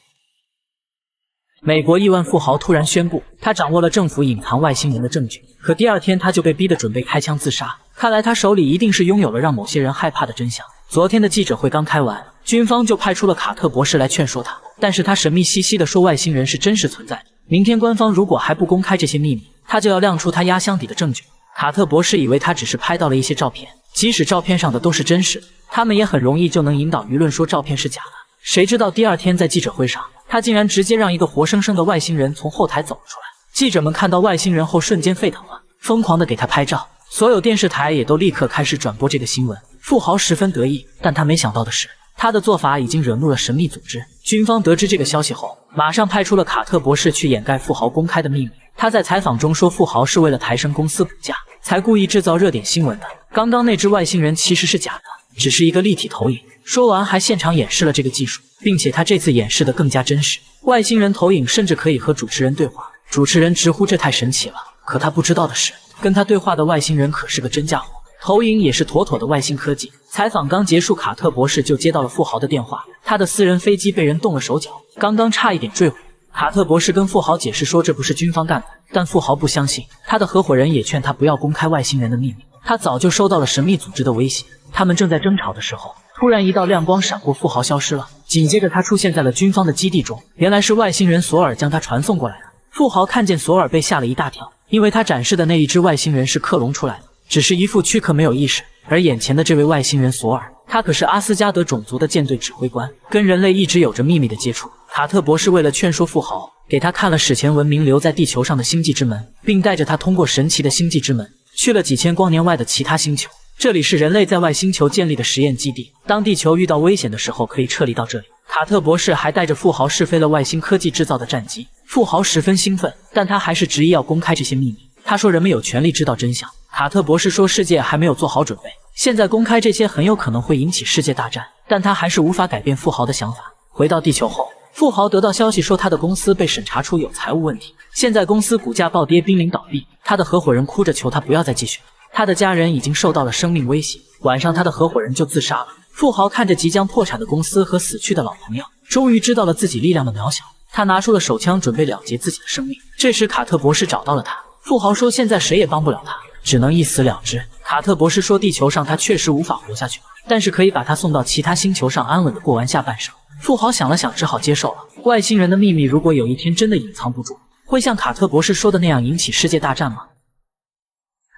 美国亿万富豪突然宣布，他掌握了政府隐藏外星人的证据，可第二天他就被逼得准备开枪自杀。看来他手里一定是拥有了让某些人害怕的真相。昨天的记者会刚开完，军方就派出了卡特博士来劝说他，但是他神秘兮兮地说外星人是真实存在的。明天官方如果还不公开这些秘密，他就要亮出他压箱底的证据。卡特博士以为他只是拍到了一些照片，即使照片上的都是真实的，他们也很容易就能引导舆论说照片是假的。谁知道第二天在记者会上，他竟然直接让一个活生生的外星人从后台走了出来。记者们看到外星人后瞬间沸腾了，疯狂地给他拍照，所有电视台也都立刻开始转播这个新闻。富豪十分得意，但他没想到的是，他的做法已经惹怒了神秘组织。军方得知这个消息后，马上派出了卡特博士去掩盖富豪公开的秘密。他在采访中说，富豪是为了抬升公司股价，才故意制造热点新闻的。刚刚那只外星人其实是假的，只是一个立体投影。说完还现场演示了这个技术，并且他这次演示的更加真实。外星人投影甚至可以和主持人对话，主持人直呼这太神奇了。可他不知道的是，跟他对话的外星人可是个真家伙，投影也是妥妥的外星科技。采访刚结束，卡特博士就接到了富豪的电话，他的私人飞机被人动了手脚，刚刚差一点坠毁。卡特博士跟富豪解释说这不是军方干的，但富豪不相信，他的合伙人也劝他不要公开外星人的秘密。他早就收到了神秘组织的威胁。他们正在争吵的时候，突然一道亮光闪过，富豪消失了。紧接着他出现在了军方的基地中，原来是外星人索尔将他传送过来的。富豪看见索尔被吓了一大跳，因为他展示的那一只外星人是克隆出来的，只是一副躯壳没有意识。而眼前的这位外星人索尔，他可是阿斯加德种族的舰队指挥官，跟人类一直有着秘密的接触。卡特博士为了劝说富豪，给他看了史前文明留在地球上的星际之门，并带着他通过神奇的星际之门去了几千光年外的其他星球。这里是人类在外星球建立的实验基地，当地球遇到危险的时候可以撤离到这里。卡特博士还带着富豪试飞了外星科技制造的战机，富豪十分兴奋，但他还是执意要公开这些秘密。他说人们有权利知道真相。卡特博士说世界还没有做好准备，现在公开这些很有可能会引起世界大战，但他还是无法改变富豪的想法。回到地球后，富豪得到消息说他的公司被审查出有财务问题，现在公司股价暴跌，濒临倒闭。他的合伙人哭着求他不要再继续了，他的家人已经受到了生命威胁。晚上他的合伙人就自杀了。富豪看着即将破产的公司和死去的老朋友，终于知道了自己力量的渺小。他拿出了手枪准备了结自己的生命。这时卡特博士找到了他。富豪说现在谁也帮不了他，只能一死了之。卡特博士说地球上他确实无法活下去了，但是可以把他送到其他星球上安稳地过完下半生。富豪想了想，只好接受了。外星人的秘密如果有一天真的隐藏不住，会像卡特博士说的那样引起世界大战吗？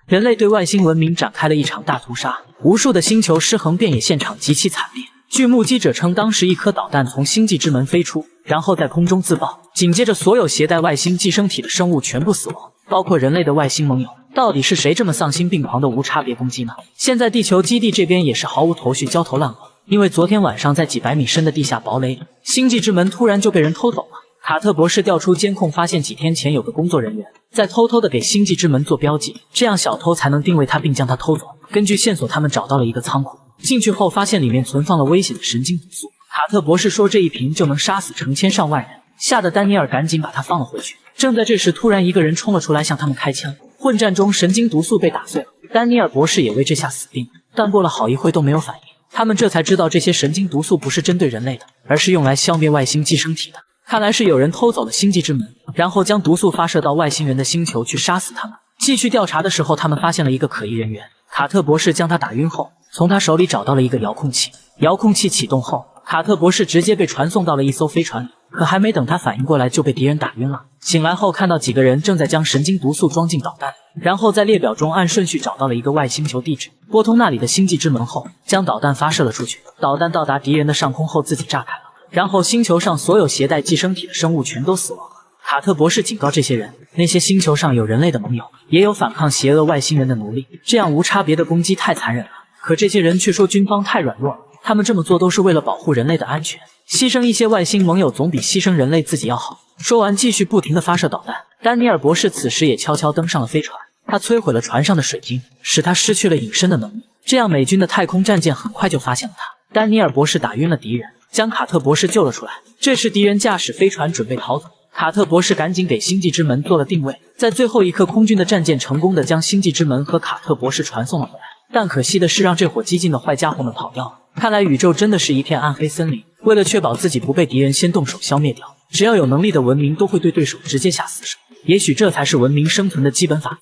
人类对外星文明展开了一场大屠杀，无数的星球尸横遍野，现场极其惨烈。据目击者称，当时一颗导弹从星际之门飞出，然后在空中自爆，紧接着所有携带外星寄生体的生物全部死亡，包括人类的外星盟友。到底是谁这么丧心病狂的无差别攻击呢？现在地球基地这边也是毫无头绪，焦头烂额。因为昨天晚上在几百米深的地下堡垒里，星际之门突然就被人偷走了。卡特博士调出监控，发现几天前有个工作人员在偷偷的给星际之门做标记，这样小偷才能定位他并将他偷走。根据线索，他们找到了一个仓库，进去后发现里面存放了危险的神经毒素。卡特博士说这一瓶就能杀死成千上万人，吓得丹尼尔赶紧把他放了回去。正在这时，突然一个人冲了出来向他们开枪，混战中神经毒素被打碎了，丹尼尔博士也为这下死定了，但过了好一会都没有反应。他们这才知道这些神经毒素不是针对人类的，而是用来消灭外星寄生体的。看来是有人偷走了星际之门，然后将毒素发射到外星人的星球去杀死他们。继续调查的时候，他们发现了一个可疑人员。卡特博士将他打晕后，从他手里找到了一个遥控器。遥控器启动后，卡特博士直接被传送到了一艘飞船里，可还没等他反应过来就被敌人打晕了。醒来后看到几个人正在将神经毒素装进导弹，然后在列表中按顺序找到了一个外星球地址，拨通那里的星际之门后，将导弹发射了出去。导弹到达敌人的上空后自己炸开了，然后星球上所有携带寄生体的生物全都死亡了。卡特博士警告这些人，那些星球上有人类的盟友，也有反抗邪恶外星人的奴隶，这样无差别的攻击太残忍了。可这些人却说军方太软弱了，他们这么做都是为了保护人类的安全，牺牲一些外星盟友总比牺牲人类自己要好。说完继续不停地发射导弹。丹尼尔博士此时也悄悄登上了飞船，他摧毁了船上的水晶，使他失去了隐身的能力，这样美军的太空战舰很快就发现了他。丹尼尔博士打晕了敌人，将卡特博士救了出来。这时敌人驾驶飞船准备逃走，卡特博士赶紧给星际之门做了定位，在最后一刻空军的战舰成功的将星际之门和卡特博士传送了回来。但可惜的是让这伙激进的坏家伙们跑掉了。看来宇宙真的是一片暗黑森林，为了确保自己不被敌人先动手消灭掉，只要有能力的文明都会对对手直接下死手，也许这才是文明生存的基本法则。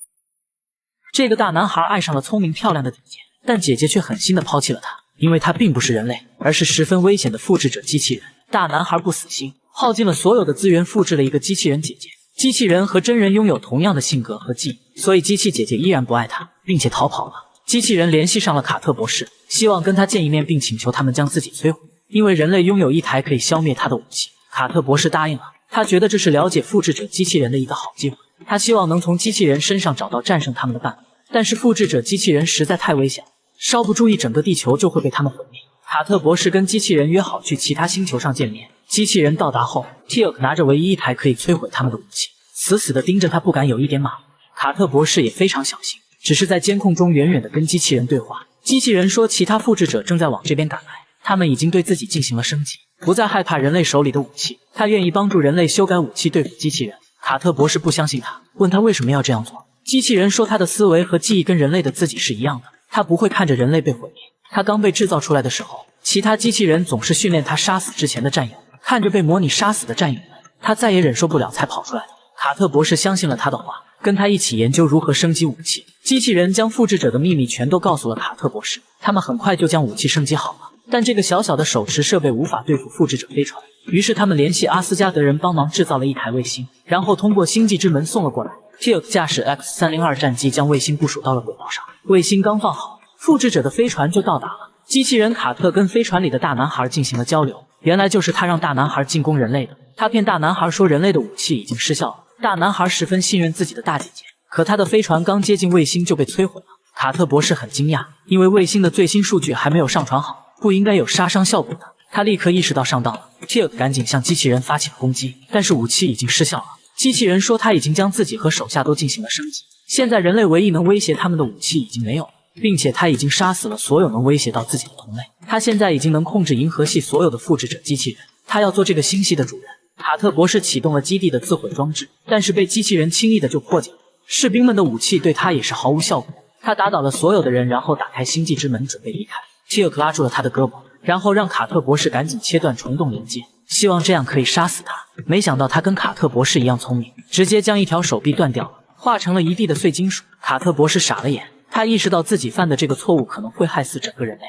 这个大男孩爱上了聪明漂亮的姐姐，但姐姐却狠心地抛弃了他，因为他并不是人类，而是十分危险的复制者机器人。大男孩不死心，耗尽了所有的资源复制了一个机器人姐姐。机器人和真人拥有同样的性格和记忆，所以机器姐姐依然不爱他，并且逃跑了。机器人联系上了卡特博士，希望跟他见一面，并请求他们将自己摧毁，因为人类拥有一台可以消灭他的武器。卡特博士答应了，他觉得这是了解复制者机器人的一个好机会，他希望能从机器人身上找到战胜他们的办法。但是复制者机器人实在太危险了，稍不注意整个地球就会被他们毁灭。卡特博士跟机器人约好去其他星球上见面。机器人到达后 ，Teal'c 拿着唯一一台可以摧毁他们的武器，死死地盯着他，不敢有一点马虎。卡特博士也非常小心，只是在监控中远远地跟机器人对话。机器人说，其他复制者正在往这边赶来，他们已经对自己进行了升级，不再害怕人类手里的武器。他愿意帮助人类修改武器对付机器人。卡特博士不相信他，问他为什么要这样做。机器人说，他的思维和记忆跟人类的自己是一样的，他不会看着人类被毁灭。他刚被制造出来的时候，其他机器人总是训练他杀死之前的战友，看着被模拟杀死的战友们，他再也忍受不了才跑出来的。卡特博士相信了他的话，跟他一起研究如何升级武器。机器人将复制者的秘密全都告诉了卡特博士，他们很快就将武器升级好了。但这个小小的手持设备无法对付复制者飞船，于是他们联系阿斯加德人帮忙制造了一台卫星，然后通过星际之门送了过来。Teal'c 驾驶 X-302 战机将卫星部署到了轨道上，卫星刚放好，复制者的飞船就到达了。机器人卡特跟飞船里的大男孩进行了交流，原来就是他让大男孩进攻人类的。他骗大男孩说人类的武器已经失效了，大男孩十分信任自己的大姐姐，可他的飞船刚接近卫星就被摧毁了。卡特博士很惊讶，因为卫星的最新数据还没有上传好，不应该有杀伤效果的。他立刻意识到上当了 ，Teal'c 赶紧向机器人发起了攻击，但是武器已经失效了。机器人说他已经将自己和手下都进行了升级，现在人类唯一能威胁他们的武器已经没有了，并且他已经杀死了所有能威胁到自己的同类。他现在已经能控制银河系所有的复制者机器人，他要做这个星系的主人。卡特博士启动了基地的自毁装置，但是被机器人轻易的就破解了。士兵们的武器对他也是毫无效果。他打倒了所有的人，然后打开星际之门准备离开。Teal'c 拉住了他的胳膊，然后让卡特博士赶紧切断虫洞连接，希望这样可以杀死他。没想到他跟卡特博士一样聪明，直接将一条手臂断掉了，化成了一地的碎金属。卡特博士傻了眼，他意识到自己犯的这个错误可能会害死整个人类。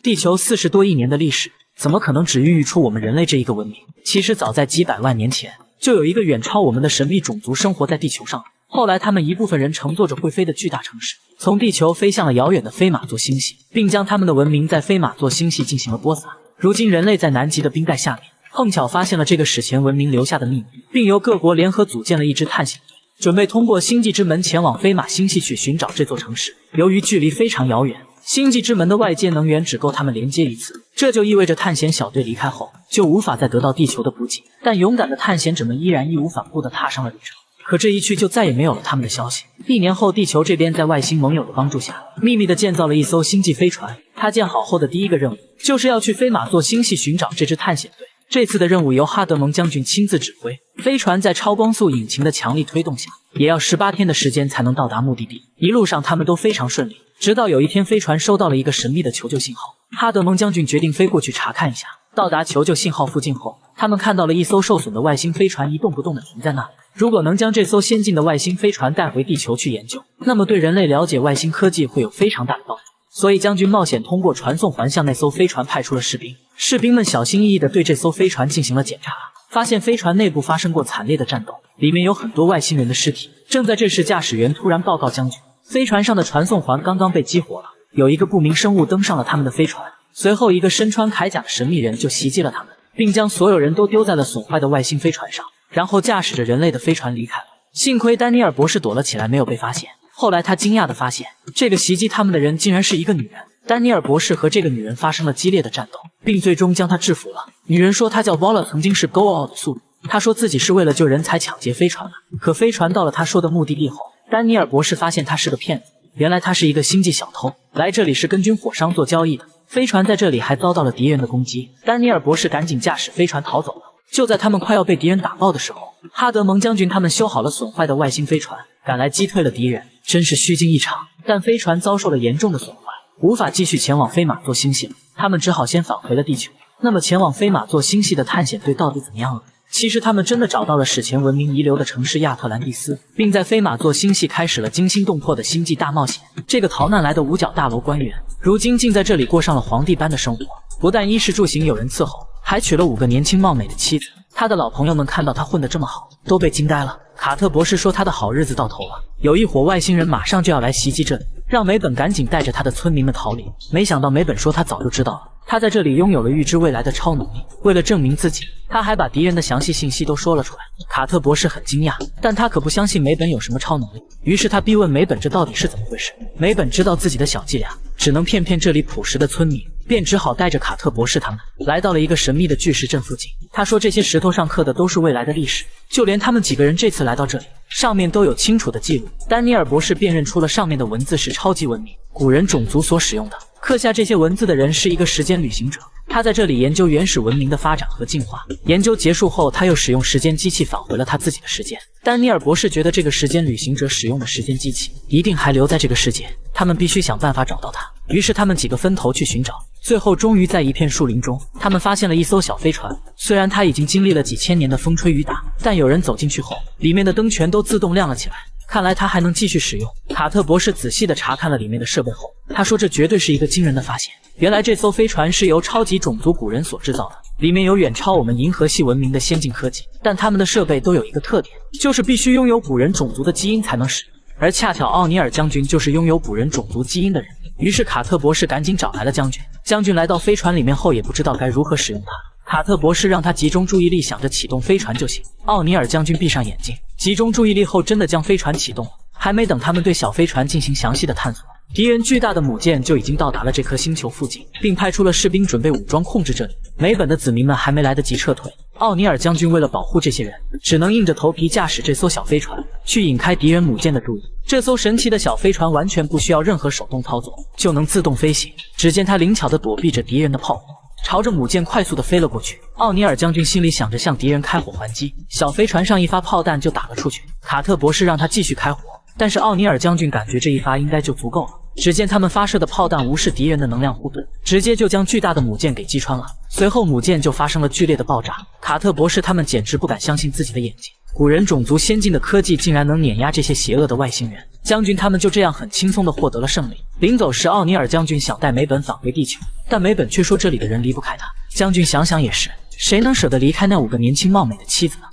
地球40多亿年的历史，怎么可能只孕育出我们人类这一个文明？其实早在几百万年前，就有一个远超我们的神秘种族生活在地球上。后来他们一部分人乘坐着会飞的巨大城市，从地球飞向了遥远的飞马座星系，并将他们的文明在飞马座星系进行了播撒。如今人类在南极的冰盖下面，碰巧发现了这个史前文明留下的秘密，并由各国联合组建了一支探险队，准备通过星际之门前往飞马星系去寻找这座城市。由于距离非常遥远，星际之门的外接能源只够他们连接一次，这就意味着探险小队离开后就无法再得到地球的补给。但勇敢的探险者们依然义无反顾地踏上了旅程。可这一去就再也没有了他们的消息。1年后，地球这边在外星盟友的帮助下，秘密地建造了一艘星际飞船。他建好后的第一个任务，就是要去飞马座星系寻找这支探险队。这次的任务由哈德蒙将军亲自指挥，飞船在超光速引擎的强力推动下，也要18天的时间才能到达目的地。一路上他们都非常顺利，直到有一天飞船收到了一个神秘的求救信号。哈德蒙将军决定飞过去查看一下。到达求救信号附近后，他们看到了一艘受损的外星飞船一动不动地停在那里。如果能将这艘先进的外星飞船带回地球去研究，那么对人类了解外星科技会有非常大的帮助。所以将军冒险通过传送环向那艘飞船派出了士兵。士兵们小心翼翼地对这艘飞船进行了检查，发现飞船内部发生过惨烈的战斗，里面有很多外星人的尸体。正在这时，驾驶员突然报告将军，飞船上的传送环刚刚被激活了，有一个不明生物登上了他们的飞船。随后一个身穿铠甲的神秘人就袭击了他们，并将所有人都丢在了损坏的外星飞船上，然后驾驶着人类的飞船离开了。幸亏丹尼尔博士躲了起来，没有被发现。后来他惊讶地发现，这个袭击他们的人竟然是一个女人。丹尼尔博士和这个女人发生了激烈的战斗，并最终将她制服了。女人说她叫 Vola， 曾经是 Goa'uld 的宿主。她说自己是为了救人才抢劫飞船的，可飞船到了她说的目的地后，丹尼尔博士发现他是个骗子，原来他是一个星际小偷，来这里是跟军火商做交易的。飞船在这里还遭到了敌人的攻击，丹尼尔博士赶紧驾驶飞船逃走了。就在他们快要被敌人打爆的时候，哈德蒙将军他们修好了损坏的外星飞船，赶来击退了敌人，真是虚惊一场。但飞船遭受了严重的损坏，无法继续前往飞马座星系了，他们只好先返回了地球。那么前往飞马座星系的探险队到底怎么样了？其实他们真的找到了史前文明遗留的城市亚特兰蒂斯，并在飞马座星系开始了惊心动魄的星际大冒险。这个逃难来的五角大楼官员，如今竟在这里过上了皇帝般的生活，不但衣食住行有人伺候，还娶了5个年轻貌美的妻子。他的老朋友们看到他混得这么好，都被惊呆了。卡特博士说他的好日子到头了，有一伙外星人马上就要来袭击这里，让梅本赶紧带着他的村民们逃离。没想到梅本说他早就知道了，他在这里拥有了预知未来的超能力。为了证明自己，他还把敌人的详细信息都说了出来。卡特博士很惊讶，但他可不相信梅本有什么超能力，于是他逼问梅本这到底是怎么回事。梅本知道自己的小伎俩，只能骗骗这里朴实的村民，便只好带着卡特博士他们来到了一个神秘的巨石阵附近。他说这些石头上刻的都是未来的历史，就连他们几个人这次来到这里，上面都有清楚的记录。丹尼尔博士辨认出了上面的文字是超级文明古人种族所使用的。刻下这些文字的人是一个时间旅行者，他在这里研究原始文明的发展和进化。研究结束后，他又使用时间机器返回了他自己的时间。丹尼尔博士觉得这个时间旅行者使用的时间机器一定还留在这个世界，他们必须想办法找到它。于是他们几个分头去寻找，最后终于在一片树林中，他们发现了一艘小飞船。虽然它已经经历了几千年的风吹雨打，但有人走进去后，里面的灯全都自动亮了起来。看来它还能继续使用。卡特博士仔细地查看了里面的设备后，他说这绝对是一个惊人的发现。原来这艘飞船是由超级种族古人所制造的，里面有远超我们银河系文明的先进科技，但他们的设备都有一个特点，就是必须拥有古人种族的基因才能使用。而恰巧奥尼尔将军就是拥有古人种族基因的人。于是卡特博士赶紧找来了将军。将军来到飞船里面后，也不知道该如何使用它。卡特博士让他集中注意力，想着启动飞船就行。奥尼尔将军闭上眼睛，集中注意力后，真的将飞船启动了。还没等他们对小飞船进行详细的探索，敌人巨大的母舰就已经到达了这颗星球附近，并派出了士兵准备武装控制这里。美本的子民们还没来得及撤退，奥尼尔将军为了保护这些人，只能硬着头皮驾驶这艘小飞船去引开敌人母舰的注意。这艘神奇的小飞船完全不需要任何手动操作，就能自动飞行。只见它灵巧地躲避着敌人的炮火，朝着母舰快速地飞了过去。奥尼尔将军心里想着向敌人开火还击，小飞船上一发炮弹就打了出去。卡特博士让他继续开火，但是奥尼尔将军感觉这一发应该就足够了。只见他们发射的炮弹无视敌人的能量护盾，直接就将巨大的母舰给击穿了。随后母舰就发生了剧烈的爆炸。卡特博士他们简直不敢相信自己的眼睛，古人种族先进的科技竟然能碾压这些邪恶的外星人。将军他们就这样很轻松地获得了胜利。临走时，奥尼尔将军想带美本返回地球，但美本却说这里的人离不开他。将军想想也是，谁能舍得离开那5个年轻貌美的妻子呢？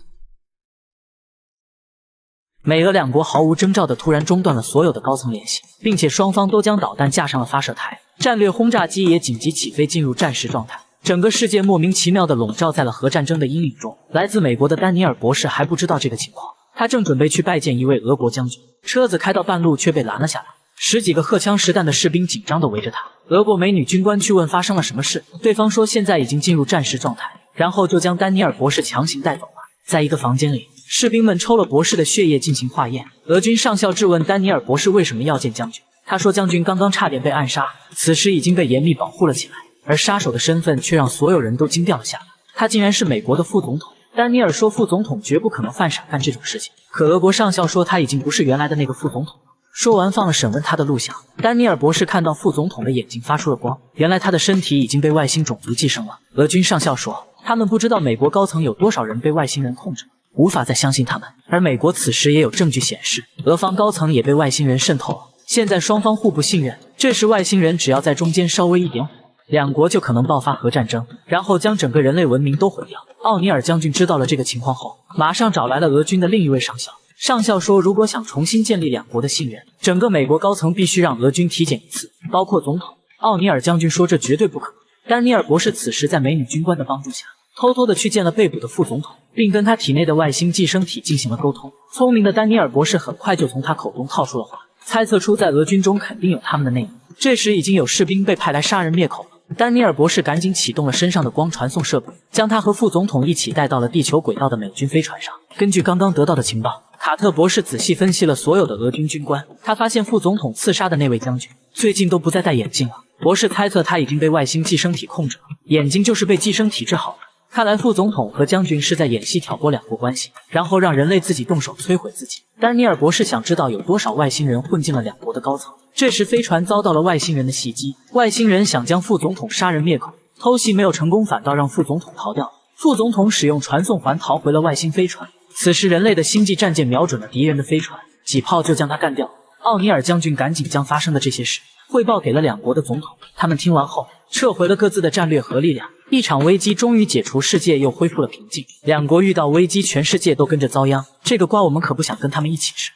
美俄两国毫无征兆地突然中断了所有的高层联系，并且双方都将导弹架上了发射台，战略轰炸机也紧急起飞进入战时状态。整个世界莫名其妙地笼罩在了核战争的阴影中。来自美国的丹尼尔博士还不知道这个情况，他正准备去拜见一位俄国将军，车子开到半路却被拦了下来。10几个荷枪实弹的士兵紧张地围着他。俄国美女军官去问发生了什么事，对方说现在已经进入战时状态，然后就将丹尼尔博士强行带走了。在一个房间里，士兵们抽了博士的血液进行化验。俄军上校质问丹尼尔博士为什么要见将军，他说将军刚刚差点被暗杀，此时已经被严密保护了起来，而杀手的身份却让所有人都惊掉了下来，他竟然是美国的副总统。丹尼尔说副总统绝不可能犯傻干这种事情，可俄国上校说他已经不是原来的那个副总统了。说完放了审问他的录像。丹尼尔博士看到副总统的眼睛发出了光，原来他的身体已经被外星种族寄生了。俄军上校说他们不知道美国高层有多少人被外星人控制，无法再相信他们。而美国此时也有证据显示，俄方高层也被外星人渗透了。现在双方互不信任，这时外星人只要在中间稍微一点火，两国就可能爆发核战争，然后将整个人类文明都毁掉。奥尼尔将军知道了这个情况后，马上找来了俄军的另一位上校。上校说，如果想重新建立两国的信任，整个美国高层必须让俄军体检一次，包括总统。奥尼尔将军说这绝对不可能。丹尼尔博士此时在美女军官的帮助下，偷偷的去见了被捕的副总统，并跟他体内的外星寄生体进行了沟通。聪明的丹尼尔博士很快就从他口中套出了话，猜测出在俄军中肯定有他们的内幕。这时已经有士兵被派来杀人灭口了。丹尼尔博士赶紧启动了身上的光传送设备，将他和副总统一起带到了地球轨道的美军飞船上。根据刚刚得到的情报，卡特博士仔细分析了所有的俄军军官，他发现副总统刺杀的那位将军最近都不再戴眼镜了。博士猜测他已经被外星寄生体控制了，眼睛就是被寄生体治好的。看来副总统和将军是在演戏挑拨两国关系，然后让人类自己动手摧毁自己。丹尼尔博士想知道有多少外星人混进了两国的高层。这时飞船遭到了外星人的袭击，外星人想将副总统杀人灭口，偷袭没有成功，反倒让副总统逃掉。副总统使用传送环逃回了外星飞船。此时人类的星际战舰瞄准了敌人的飞船，几炮就将他干掉。奥尼尔将军赶紧将发生的这些事汇报给了两国的总统，他们听完后撤回了各自的战略和力量。一场危机终于解除，世界又恢复了平静。两国遇到危机，全世界都跟着遭殃，这个瓜我们可不想跟他们一起吃。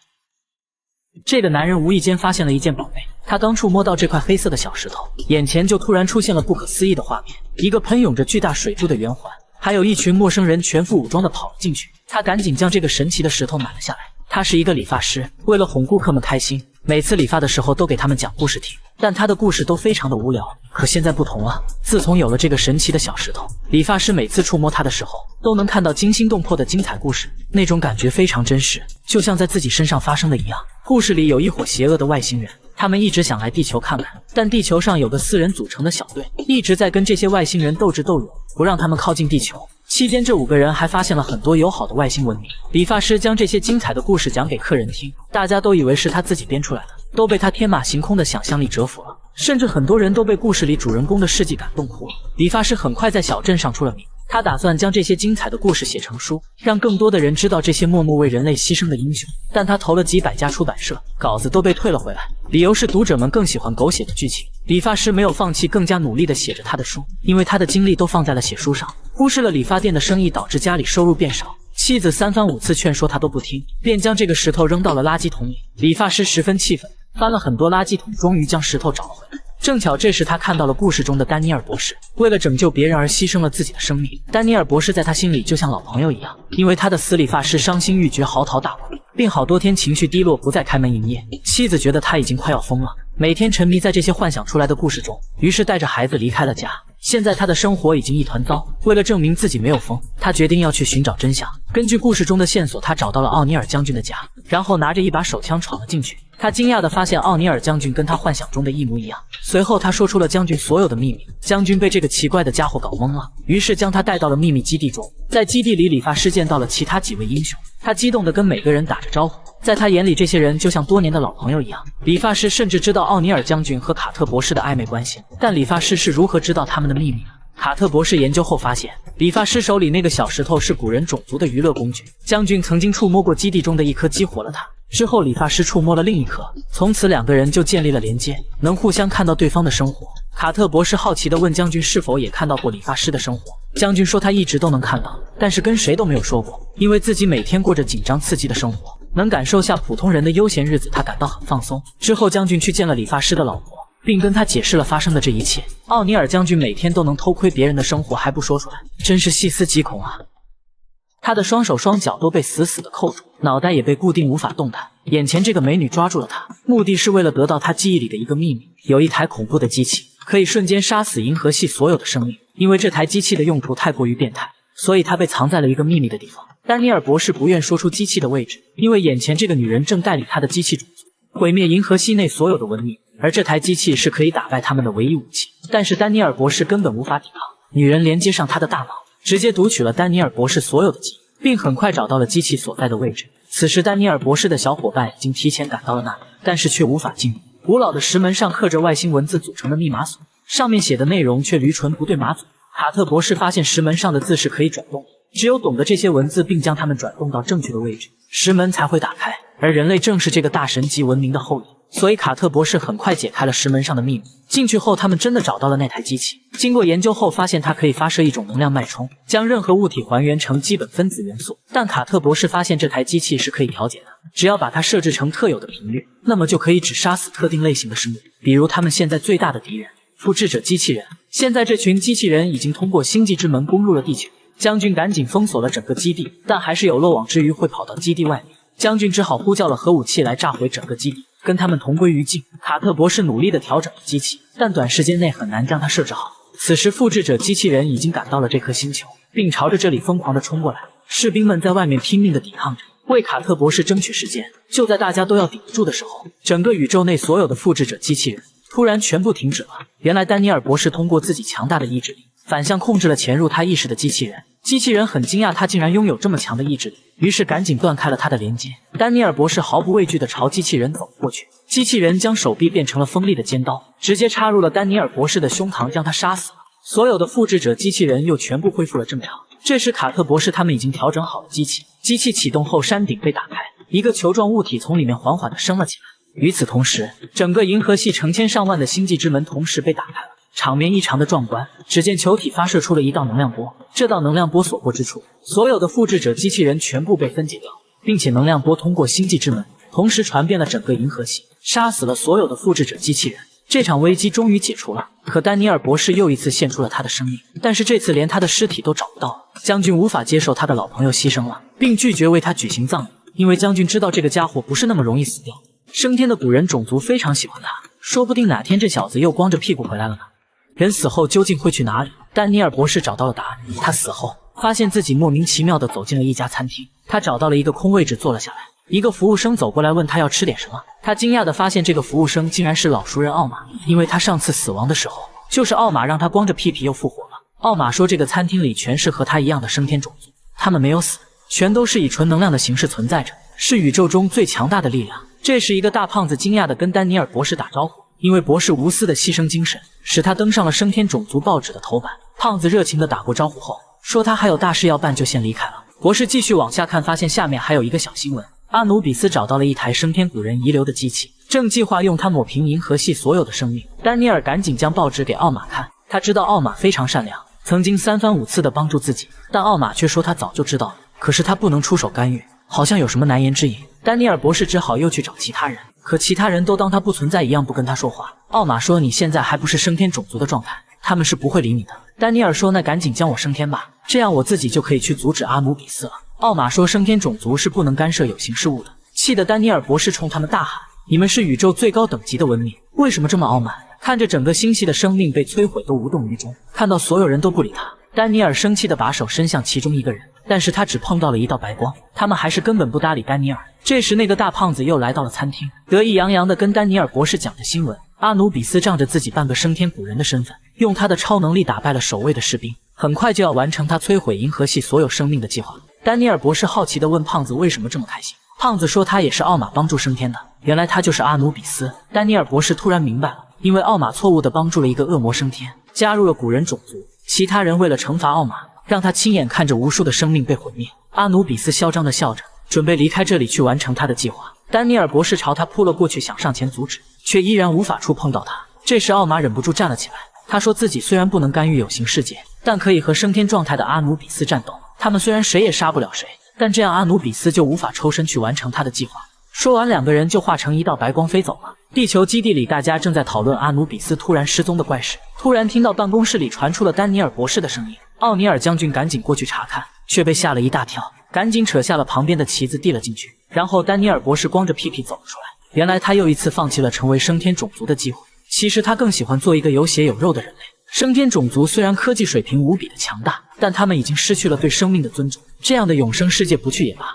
这个男人无意间发现了一件宝贝，他刚触摸到这块黑色的小石头，眼前就突然出现了不可思议的画面，一个喷涌着巨大水柱的圆环，还有一群陌生人全副武装的跑了进去。他赶紧将这个神奇的石头买了下来。他是一个理发师，为了哄顾客们开心，每次理发的时候都给他们讲故事听。但他的故事都非常的无聊。可现在不同了，自从有了这个神奇的小石头，理发师每次触摸它的时候，都能看到惊心动魄的精彩故事，那种感觉非常真实，就像在自己身上发生的一样。故事里有一伙邪恶的外星人，他们一直想来地球看看，但地球上有个4人组成的小队，一直在跟这些外星人斗智斗勇，不让他们靠近地球。期间，这5个人还发现了很多友好的外星文明。理发师将这些精彩的故事讲给客人听，大家都以为是他自己编出来的，都被他天马行空的想象力折服了，甚至很多人都被故事里主人公的事迹感动哭了。理发师很快在小镇上出了名，他打算将这些精彩的故事写成书，让更多的人知道这些默默为人类牺牲的英雄。但他投了几百家出版社，稿子都被退了回来，理由是读者们更喜欢狗血的剧情。理发师没有放弃，更加努力地写着他的书，因为他的精力都放在了写书上，忽视了理发店的生意，导致家里收入变少。妻子3番5次劝说他都不听，便将这个石头扔到了垃圾桶里。理发师十分气愤，翻了很多垃圾桶，终于将石头找了回来。正巧这时他看到了故事中的丹尼尔博士，为了拯救别人而牺牲了自己的生命。丹尼尔博士在他心里就像老朋友一样，因为他的死理发师伤心欲绝，嚎啕大哭，并好多天情绪低落，不再开门营业。妻子觉得他已经快要疯了，每天沉迷在这些幻想出来的故事中，于是带着孩子离开了家。现在他的生活已经一团糟，为了证明自己没有疯，他决定要去寻找真相。根据故事中的线索，他找到了奥尼尔将军的家，然后拿着一把手枪闯了进去。他惊讶地发现奥尼尔将军跟他幻想中的一模一样。随后他说出了将军所有的秘密，将军被这个奇怪的家伙搞懵了，于是将他带到了秘密基地中。在基地里，理发师见到了其他几位英雄，他激动地跟每个人打着招呼，在他眼里这些人就像多年的老朋友一样。理发师甚至知道奥尼尔将军和卡特博士的暧昧关系，但理发师是如何知道他们的秘密呢？卡特博士研究后发现，理发师手里那个小石头是古人种族的娱乐工具，将军曾经触摸过基地中的一颗，激活了它。之后理发师触摸了另一颗，从此2个人就建立了连接，能互相看到对方的生活。卡特博士好奇地问将军是否也看到过理发师的生活，将军说他一直都能看到，但是跟谁都没有说过，因为自己每天过着紧张刺激的生活，能感受下普通人的悠闲日子，他感到很放松。之后将军去见了理发师的老婆，并跟他解释了发生的这一切。奥尼尔将军每天都能偷窥别人的生活还不说出来，真是细思极恐啊。他的双手双脚都被死死地扣住，脑袋也被固定无法动弹。眼前这个美女抓住了他，目的是为了得到他记忆里的一个秘密，有一台恐怖的机器，可以瞬间杀死银河系所有的生命。因为这台机器的用途太过于变态，所以它被藏在了一个秘密的地方。丹尼尔博士不愿说出机器的位置，因为眼前这个女人正带领他的机器种族毁灭银河系内所有的文明，而这台机器是可以打败他们的唯一武器。但是丹尼尔博士根本无法抵抗，女人连接上他的大脑，直接读取了丹尼尔博士所有的记忆，并很快找到了机器所在的位置。此时丹尼尔博士的小伙伴已经提前赶到了那里，但是却无法进入。古老的石门上刻着外星文字组成的密码锁，上面写的内容却驴唇不对马嘴。卡特博士发现石门上的字是可以转动的，只有懂得这些文字并将它们转动到正确的位置，石门才会打开。而人类正是这个大神级文明的后裔，所以卡特博士很快解开了石门上的秘密。进去后，他们真的找到了那台机器。经过研究后，发现它可以发射一种能量脉冲，将任何物体还原成基本分子元素。但卡特博士发现这台机器是可以调节的，只要把它设置成特有的频率，那么就可以只杀死特定类型的生物，比如他们现在最大的敌人——复制者机器人。现在这群机器人已经通过星际之门攻入了地球，将军赶紧封锁了整个基地，但还是有漏网之鱼会跑到基地外面。将军只好呼叫了核武器来炸毁整个基地，跟他们同归于尽。卡特博士努力地调整了机器，但短时间内很难将它设置好。此时复制者机器人已经赶到了这颗星球，并朝着这里疯狂地冲过来。士兵们在外面拼命地抵抗着，为卡特博士争取时间。就在大家都要顶不住的时候，整个宇宙内所有的复制者机器人突然全部停止了。原来丹尼尔博士通过自己强大的意志力，反向控制了潜入他意识的机器人。机器人很惊讶，他竟然拥有这么强的意志力，于是赶紧断开了他的连接。丹尼尔博士毫不畏惧地朝机器人走过去，机器人将手臂变成了锋利的尖刀，直接插入了丹尼尔博士的胸膛，将他杀死了。所有的复制者机器人又全部恢复了正常。这时卡特博士他们已经调整好了机器，机器启动后，山顶被打开，一个球状物体从里面缓缓地升了起来。与此同时，整个银河系成千上万的星际之门同时被打开了，场面异常的壮观。只见球体发射出了一道能量波，这道能量波所过之处，所有的复制者机器人全部被分解掉，并且能量波通过星际之门，同时传遍了整个银河系，杀死了所有的复制者机器人。这场危机终于解除了，可丹尼尔博士又一次献出了他的生命，但是这次连他的尸体都找不到了。将军无法接受他的老朋友牺牲了，并拒绝为他举行葬礼，因为将军知道这个家伙不是那么容易死掉。升天的古人种族非常喜欢他，说不定哪天这小子又光着屁股回来了呢。人死后究竟会去哪里？丹尼尔博士找到了答案。他死后发现自己莫名其妙地走进了一家餐厅，他找到了一个空位置坐了下来。一个服务生走过来问他要吃点什么，他惊讶地发现这个服务生竟然是老熟人奥马，因为他上次死亡的时候，就是奥马让他光着屁屁又复活了。奥马说这个餐厅里全是和他一样的升天种族，他们没有死，全都是以纯能量的形式存在着，是宇宙中最强大的力量。这时一个大胖子惊讶地跟丹尼尔博士打招呼，因为博士无私的牺牲精神，使他登上了升天种族报纸的头版。胖子热情地打过招呼后，说他还有大事要办，就先离开了。博士继续往下看，发现下面还有一个小新闻。阿努比斯找到了一台升天古人遗留的机器，正计划用它抹平银河系所有的生命。丹尼尔赶紧将报纸给奥马看，他知道奥马非常善良，曾经3番5次地帮助自己，但奥马却说他早就知道了，可是他不能出手干预，好像有什么难言之隐。丹尼尔博士只好又去找其他人，可其他人都当他不存在一样，不跟他说话。奥马说你现在还不是升天种族的状态，他们是不会理你的。丹尼尔说那赶紧将我升天吧，这样我自己就可以去阻止阿努比斯了。奥马说升天种族是不能干涉有形事物的，气得丹尼尔博士冲他们大喊，你们是宇宙最高等级的文明，为什么这么傲慢？看着整个星系的生命被摧毁都无动于衷，看到所有人都不理他，丹尼尔生气地把手伸向其中一个人，但是他只碰到了一道白光，他们还是根本不搭理丹尼尔。这时那个大胖子又来到了餐厅，得意洋洋地跟丹尼尔博士讲着新闻。阿努比斯仗着自己半个升天古人的身份，用他的超能力打败了守卫的士兵，很快就要完成他摧毁银河系所有生命的计划。丹尼尔博士好奇地问胖子为什么这么开心，胖子说他也是奥马帮助升天的，原来他就是阿努比斯。丹尼尔博士突然明白了，因为奥马错误地帮助了一个恶魔升天，加入了古人种族，其他人为了惩罚奥马，让他亲眼看着无数的生命被毁灭。阿努比斯嚣张地笑着，准备离开这里去完成他的计划。丹尼尔博士朝他扑了过去，想上前阻止，却依然无法触碰到他。这时奥马忍不住站了起来，他说自己虽然不能干预有形世界，但可以和升天状态的阿努比斯战斗，他们虽然谁也杀不了谁，但这样阿努比斯就无法抽身去完成他的计划。说完两个人就化成一道白光飞走了。地球基地里大家正在讨论阿努比斯突然失踪的怪事，突然听到办公室里传出了丹尼尔博士的声音。奥尼尔将军赶紧过去查看，却被吓了一大跳，赶紧扯下了旁边的旗子递了进去。然后丹尼尔博士光着屁屁走了出来，原来他又一次放弃了成为升天种族的机会，其实他更喜欢做一个有血有肉的人类。升天种族虽然科技水平无比的强大，但他们已经失去了对生命的尊重，这样的永生世界不去也罢。